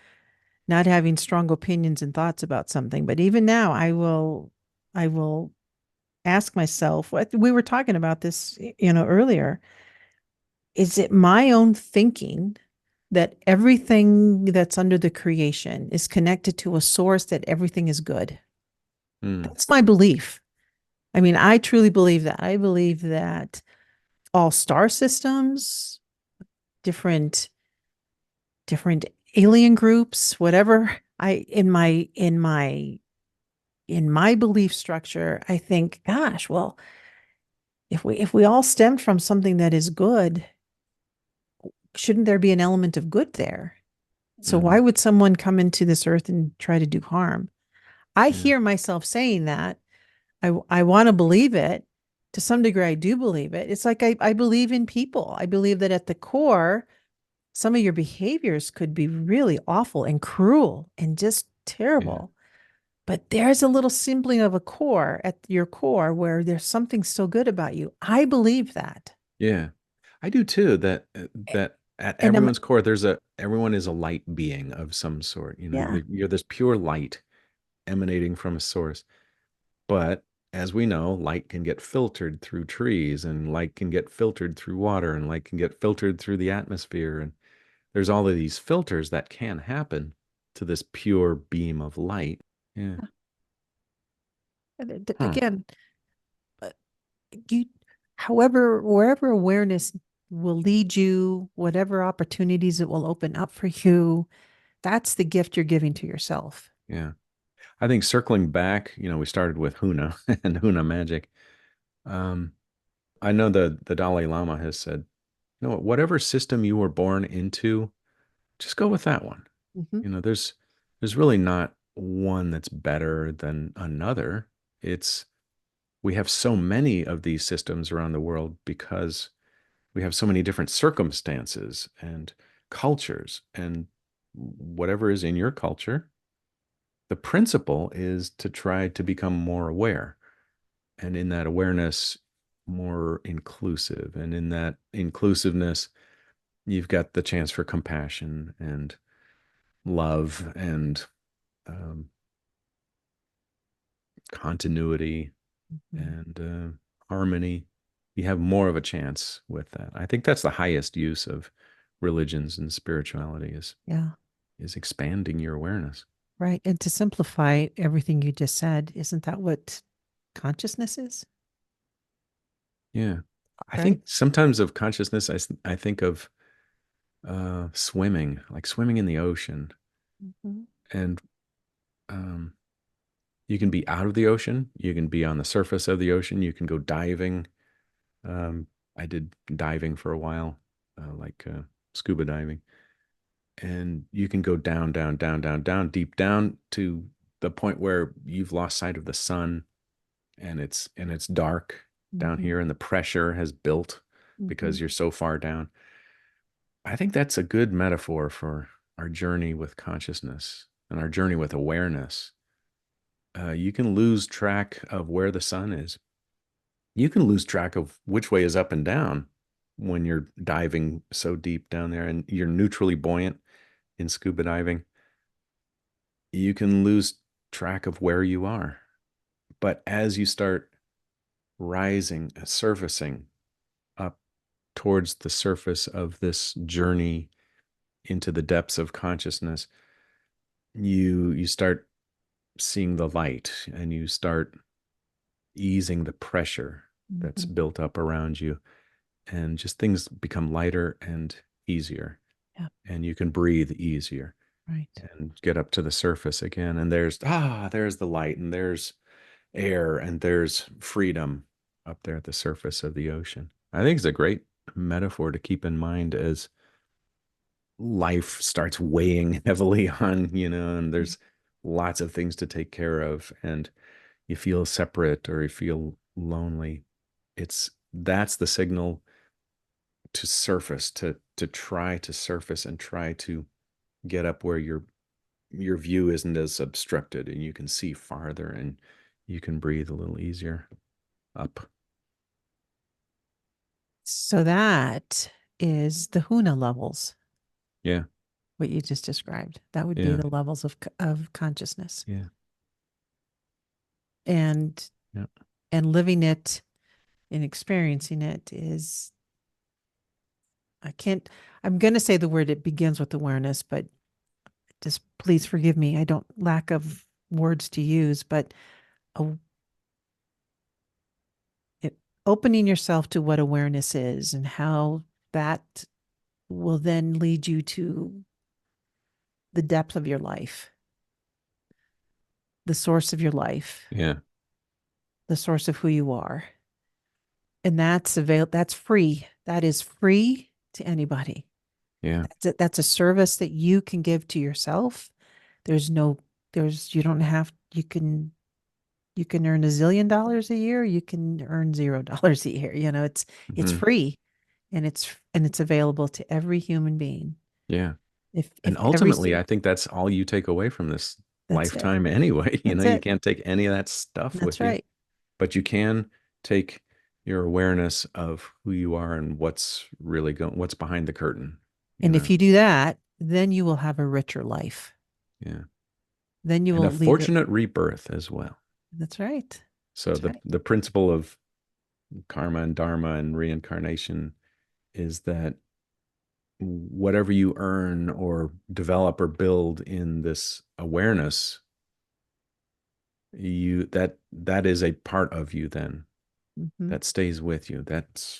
A: not having strong opinions and thoughts about something, but even now, I will ask myself, what we were talking about this, earlier, is it my own thinking that everything that's under the creation is connected to a source that everything is good?
B: Mm.
A: That's my belief. I mean, I truly believe that. I believe that all star systems, different different alien groups, whatever, I in my belief structure, I think, gosh, well, if we all stemmed from something that is good, shouldn't there be an element of good there? So
B: Hmm.
A: why would someone come into this earth and try to do harm? I
B: Yeah.
A: hear myself saying that. I want to believe it. To some degree, I do believe it. It's like I believe in people. I believe that at the core, some of your behaviors could be really awful and cruel and just
B: Yeah.
A: terrible. But there's a little sibling of a core at your core where there's something so good about you. I believe that.
B: Yeah. I do too. That at
A: And
B: everyone's core, everyone is a light being of some sort.
A: yeah,
B: You're this pure light emanating from a source. But as we know, light can get filtered through trees, and light can get filtered through water, and light can get filtered through the atmosphere. And there's all of these filters that can happen to this pure beam of light. Yeah. Huh.
A: again, uh, you, however, wherever awareness will lead you, whatever opportunities it will open up for you, that's the gift you're giving to yourself.
B: Yeah. I think circling back, we started with Huna and Huna magic. Um, I know the Dalai Lama has said, whatever system you were born into, just go with that one.
A: Mhm.
B: There's really not one that's better than another. It's we have so many of these systems around the world because we have so many different circumstances and cultures and whatever is in your culture, the principle is to try to become more aware. And in that awareness, more inclusive. And in that inclusiveness, you've got the chance for compassion and love and um, continuity
A: Mhm.
B: and harmony. You have more of a chance with that. I think that's the highest use of religions and spirituality
A: Yeah.
B: is expanding your awareness.
A: Right. And to simplify everything you just said, isn't that what consciousness is?
B: Yeah. I
A: Right.
B: think sometimes of consciousness, I think of swimming, like swimming in the ocean.
A: Mhm.
B: And um, you can be out of the ocean, you can be on the surface of the ocean, you can go diving. Um, I did diving for a while, like scuba diving. And you can go down, down, down, down, down, deep down to the point where you've lost sight of the sun and it's dark down
A: Mhm.
B: here and the pressure has built because
A: Mhm.
B: you're so far down. I think that's a good metaphor for our journey with consciousness and our journey with awareness. You can lose track of where the sun is. You can lose track of which way is up and down when you're diving so deep down there and you're neutrally buoyant in scuba diving. You can lose track of where you are. But as you start rising, surfacing up towards the surface of this journey into the depths of consciousness, you start seeing the light and you start easing the pressure that's
A: Mhm.
B: built up around you and just things become lighter and easier
A: Yeah.
B: and you can breathe easier
A: Right.
B: and get up to the surface again and there's the light and there's air and there's freedom up there at the surface of the ocean. I think it's a great metaphor to keep in mind as life starts weighing heavily on, and there's lots of things to take care of and you feel separate or you feel lonely. That's the signal to surface, to try to surface and try to get up where your view isn't as obstructed and you can see farther and you can breathe a little easier up.
A: So that is the Huna levels,
B: Yeah,
A: what you just described. That would be
B: yeah,
A: the levels of consciousness.
B: yeah,
A: And
B: yeah,
A: living it and experiencing it is I can't I'm going to say the word it begins with awareness, but just please forgive me. I don't lack of words to use, but a, it, opening yourself to what awareness is and how that will then lead you to the depth of your life, the source of your life,
B: yeah,
A: the source of who you are. And that's free. That is free to anybody.
B: yeah.
A: That's a service that you can give to yourself. There's no there's you don't have you can earn $1 zillion a year, you can earn $0 a year. It's
B: Hmm.
A: free and it's available to every human being.
B: Yeah.
A: If
B: And
A: every
B: ultimately, I think that's all you take away from this
A: That's it.
B: lifetime anyway.
A: That's
B: You
A: it.
B: can't take any of that stuff
A: That's
B: with you,
A: right.
B: but you can take your awareness of who you are and what's behind the curtain, you
A: And if
B: know.
A: you do that, then you will have a richer life.
B: Yeah.
A: Then you
B: And a
A: will leave it.
B: fortunate rebirth as well.
A: That's right.
B: So
A: That's
B: the
A: right.
B: the principle of karma and dharma and reincarnation is that whatever you earn or develop or build in this awareness, that is a part of you then
A: Hmm.
B: that stays with you. That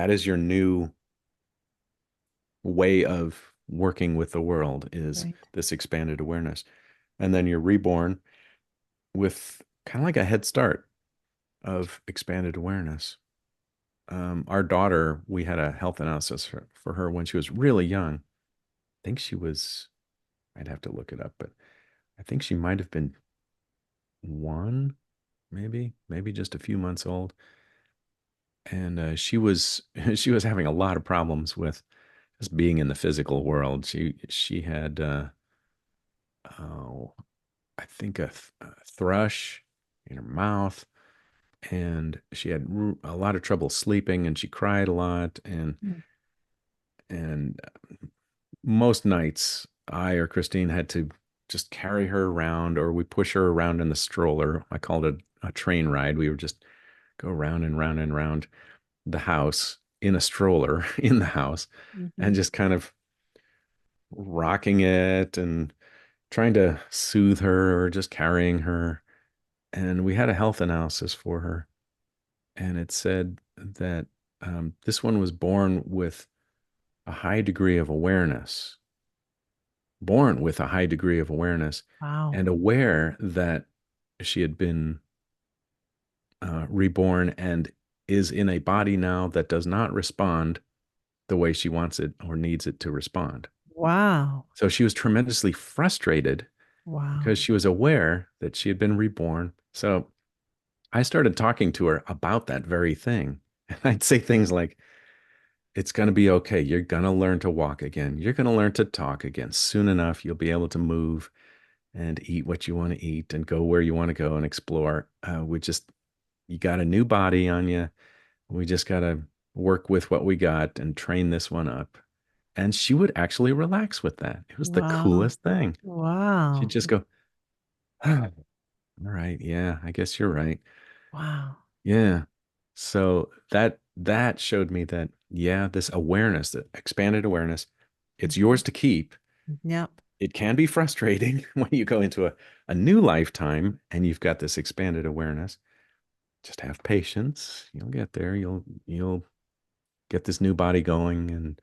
B: is your new way of working with the world is
A: Right.
B: this expanded awareness. And then you're reborn with kind of like a head start of expanded awareness. Our daughter, we had a health analysis for her when she was really young. I think she was, I'd have to look it up, but I think she might have been one, maybe just a few months old. And she was she was having a lot of problems with just being in the physical world. She had oh, I think a thrush in her mouth, and she had a lot of trouble sleeping, and she cried a lot,
A: Mm.
B: and most nights I or Christine had to just carry her around, or we push her around in the stroller. I called it a train ride. We would just go round and round and round the house in a stroller in the house, and
A: Mhm.
B: just kind of rocking it and trying to soothe her or just carrying her. And we had a health analysis for her, and it said that this one was born with a high degree of awareness, born with a high degree of awareness,
A: Wow.
B: and aware that she had been reborn and is in a body now that does not respond the way she wants it or needs it to respond.
A: Wow.
B: So she was tremendously frustrated
A: Wow.
B: because she was aware that she had been reborn. So I started talking to her about that very thing. And I'd say things like, it's going to be okay. You're going to learn to walk again. You're going to learn to talk again. Soon enough, you'll be able to move and eat what you want to eat and go where you want to go and explore. You got a new body on you. We just got to work with what we got and train this one up. And she would actually relax with that. It was the
A: Wow.
B: coolest thing. She'd
A: Wow.
B: just go, "Ah, all right. Yeah, I guess you're right.
A: Wow.
B: Yeah." So that showed me that, yeah, this awareness, that expanded awareness, it's
A: Mhm.
B: yours to keep.
A: Yep.
B: It can be frustrating when you go into a new lifetime and you've got this expanded awareness. Just have patience. You'll get there. You'll get this new body going, and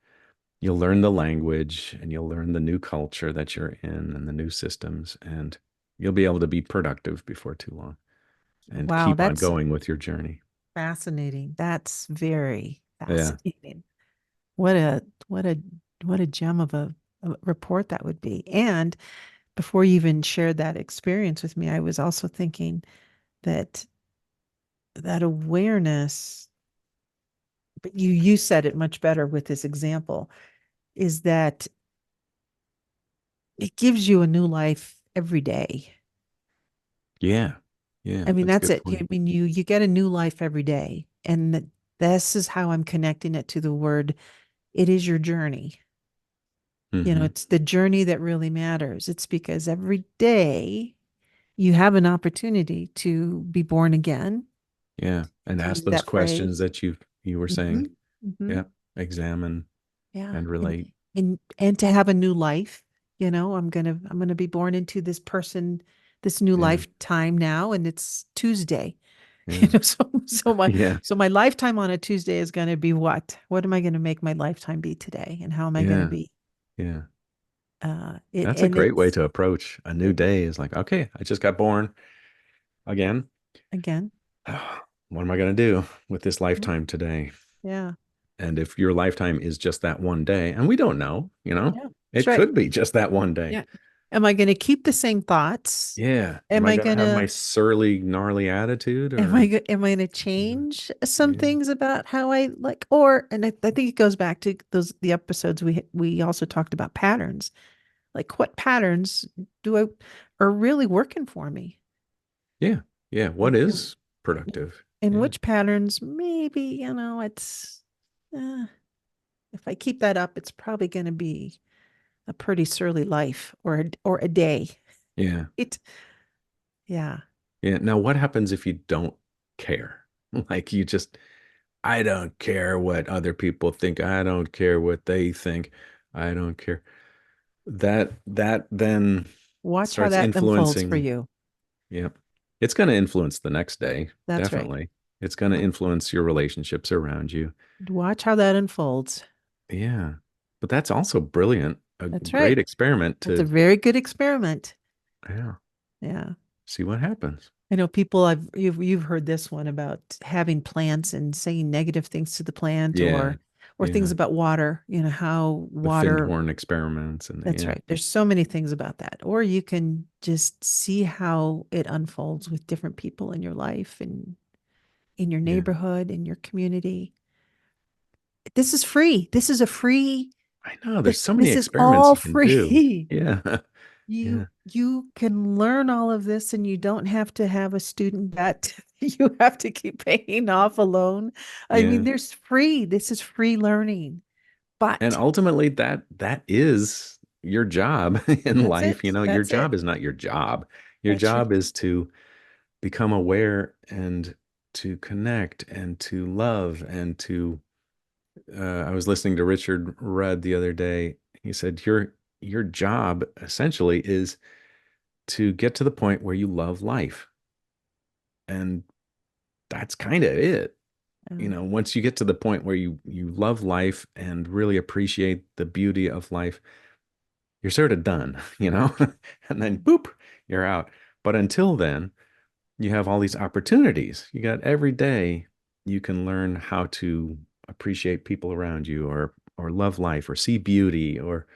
B: you'll learn the language, and you'll learn the new culture that you're in and the new systems, and you'll be able to be productive before too long and
A: Wow.
B: keep on
A: That's
B: going with your journey.
A: fascinating. That's very
B: Yeah.
A: fascinating. What a what a what a gem of a report that would be. And before you even shared that experience with me, I was also thinking that that awareness, but you said it much better with this example, is that it gives you a new life every day.
B: Yeah. Yeah.
A: I mean,
B: That's a
A: that's
B: good
A: it. I
B: point.
A: mean, you get a new life every day. And this is how I'm connecting it to the word. It is your journey.
B: Hmm.
A: It's the journey that really matters. It's because every day you have an opportunity to be born again,
B: Yeah. And
A: to
B: ask
A: use
B: those
A: that
B: questions
A: phrase.
B: that you were
A: Hmm.
B: saying.
A: Hmm.
B: Yeah. Examine
A: Yeah.
B: and
A: And
B: relate.
A: and to have a new life. I'm gonna be born into this person, this new
B: Yeah.
A: lifetime now, and it's Tuesday.
B: Yeah.
A: So
B: Yeah.
A: my lifetime on a Tuesday is gonna be what? What am I gonna make my lifetime be today? And how am I gonna
B: Yeah.
A: be
B: Yeah.
A: it
B: That's a
A: and
B: great way
A: it's
B: to approach a new day is like, okay, I just got born again.
A: again.
B: What am I going to do with this
A: Yeah.
B: lifetime today?
A: Yeah.
B: And if your lifetime is just that one day, and we don't know,
A: Yeah. That's
B: it
A: right.
B: could be just that one day.
A: Yeah. Am I gonna keep the same thoughts?
B: Yeah. Am
A: Am
B: I
A: I
B: going to have my
A: gonna
B: surly, gnarly attitude
A: Am I
B: or,
A: am I going to change some
B: yeah,
A: things about how I like or and I think it goes back to the episodes we also talked about patterns. Like what patterns do I are really working for me?
B: yeah, yeah. What
A: And,
B: is productive?
A: and
B: Yeah.
A: which patterns maybe, it's uh, if I keep that up, it's probably going to be a pretty surly life or a day.
B: Yeah.
A: It yeah.
B: Yeah. Now, what happens if you don't care? Like you just, I don't care what other people think. I don't care what they think. I don't care. That then
A: Watch how
B: starts
A: that unfolds for
B: influencing.
A: you.
B: Yep. It's going to influence the next day.
A: That's right.
B: Definitely. It's going to influence your relationships around you.
A: Watch how that unfolds.
B: Yeah. But that's also brilliant. A
A: That's
B: great
A: right.
B: experiment
A: That's a
B: to,
A: very good experiment.
B: yeah,
A: Yeah.
B: see what happens.
A: I know people you've heard this one about having plants and saying negative things to the plant
B: Yeah.
A: or things
B: Yeah.
A: about water, how
B: The
A: water,
B: Findhorn experiments and
A: that's
B: yeah.
A: right. There's so many things about that. Or you can just see how it unfolds with different people in your life and in your
B: Yeah.
A: neighborhood, in your community. This is free. This is a free.
B: I know there's so many
A: This is
B: experiments
A: all
B: you can do.
A: free.
B: Yeah. Yeah.
A: You can learn all of this and you don't have to have a student debt. You have to keep paying off a loan. I mean,
B: Yeah.
A: there's free. This is free learning.
B: And
A: But
B: ultimately that is your job in
A: that's
B: life.
A: it.
B: Your
A: That's
B: job
A: it.
B: is not your job. Your
A: That's your
B: job is to become aware and to connect and to love and to I was listening to Richard Rudd the other day. He said your job essentially is to get to the point where you love life. And that's kind of it. Once you get to the point where you love life and really appreciate the beauty of life, you're sort of done. And then boop, you're out. But until then, you have all these opportunities. You got every day you can learn how to appreciate people around you or love life or see beauty or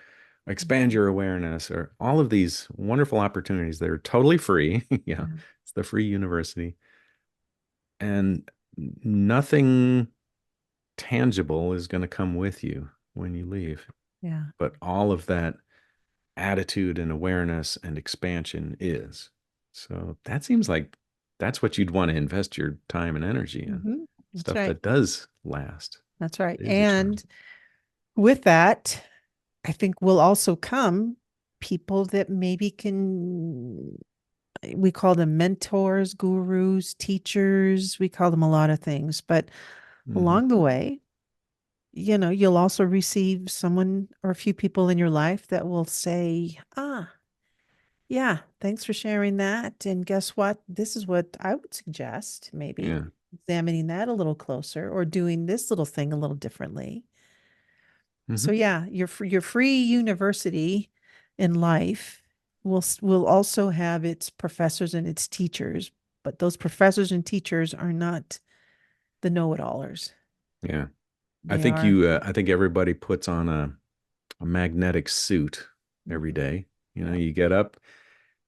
B: expand
A: Mhm.
B: your awareness or all of these wonderful opportunities that are totally free. Yeah.
A: Yeah.
B: It's the free university and nothing tangible is going to come with you when you leave.
A: Yeah.
B: But all of that attitude and awareness and expansion is. So that seems like that's what you'd want to invest your time and energy in.
A: Hmm. That's
B: Stuff
A: right.
B: that does last,
A: That's right.
B: is eternal.
A: And with that, I think will also come people that maybe can, we call them mentors, gurus, teachers, we call them a lot of things, but
B: Hmm.
A: along the way, you'll also receive someone or a few people in your life that will say, yeah, thanks for sharing that. And guess what? This is what I would suggest, maybe
B: Yeah.
A: examining that a little closer or doing this little thing a little differently. So
B: Hmm.
A: yeah, your free university in life will also have its professors and its teachers, but those professors and teachers are not the know-it-allers.
B: Yeah. I
A: They
B: think
A: are.
B: I think everybody puts on a magnetic suit every
A: Mhm.
B: day.
A: Yeah.
B: You get up,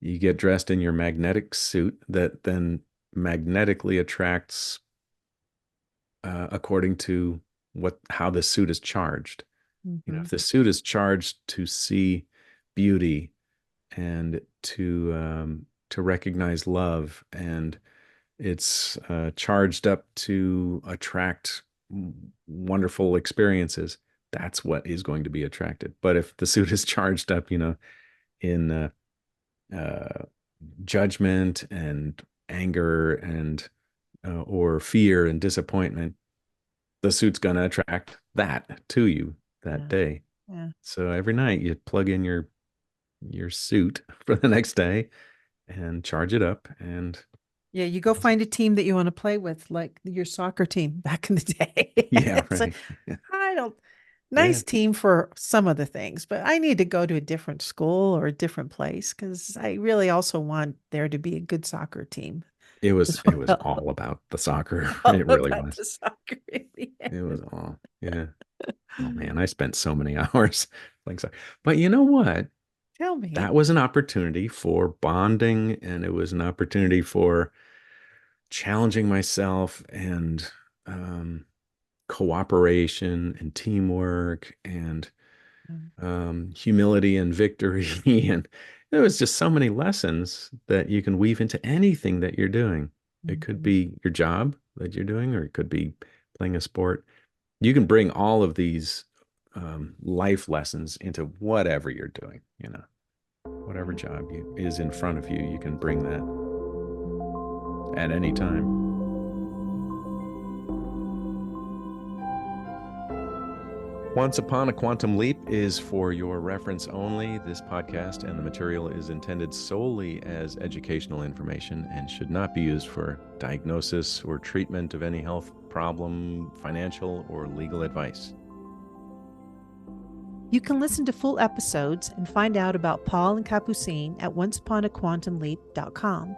B: you get dressed in your magnetic suit that then magnetically attracts according to how the suit is charged.
A: Hmm.
B: If the suit is charged to see beauty and to recognize love, and it's charged up to attract wonderful experiences, that's what is going to be attracted. But if the suit is charged up, in uh, judgment and anger and or fear and disappointment, the suit's going to attract that to you that
A: Yeah.
B: day.
A: Yeah.
B: So every night you plug in your suit for the next day and charge it up and
A: Yeah, you go find a team that you want to play with, like your soccer team back in the day.
B: yeah,
A: It's like,
B: right. Yeah.
A: I don't,
B: Yeah.
A: nice team for some of the things, but I need to go to a different school or a different place because I really also want there to be a good soccer team as
B: It was
A: well.
B: all about the soccer.
A: All
B: It really
A: about
B: was.
A: the soccer in the
B: It was all. Yeah. Oh man,
A: end.
B: I spent so many hours playing soccer. But you know what?
A: Tell me.
B: That was an opportunity for bonding and it was an opportunity for challenging myself and um, cooperation and teamwork and humility and victory. And there was just so many lessons that you can weave into anything that you're doing. It could
A: Mhm.
B: be your job that you're doing, or it could be playing a sport. You can bring all of these life lessons into whatever you're doing, whatever job is in front of you, you can bring that at any time. Once Upon a Quantum Leap is for your reference only. This podcast and the material is intended solely as educational information and should not be used for diagnosis or treatment of any health problem, financial, or legal advice.
A: You can listen to full episodes and find out about Paul and Capucine at onceuponaquantumleap.com.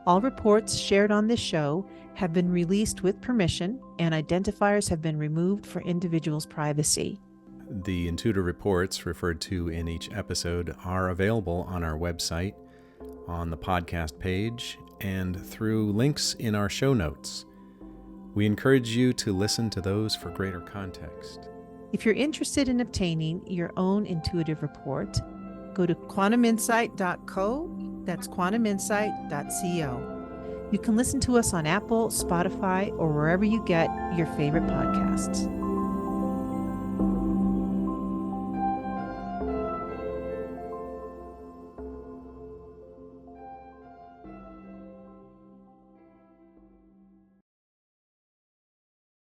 A: All reports shared on this show have been released with permission, and identifiers have been removed for individuals' privacy.
B: The Intuitive reports referred to in each episode are available on our website, on the podcast page, and through links in our show notes. We encourage you to listen to those for greater context.
A: If you're interested in obtaining your own intuitive report, go to quantuminsight.co. That's quantuminsight.co. You can listen to us on Apple, Spotify, or wherever you get your favorite podcasts.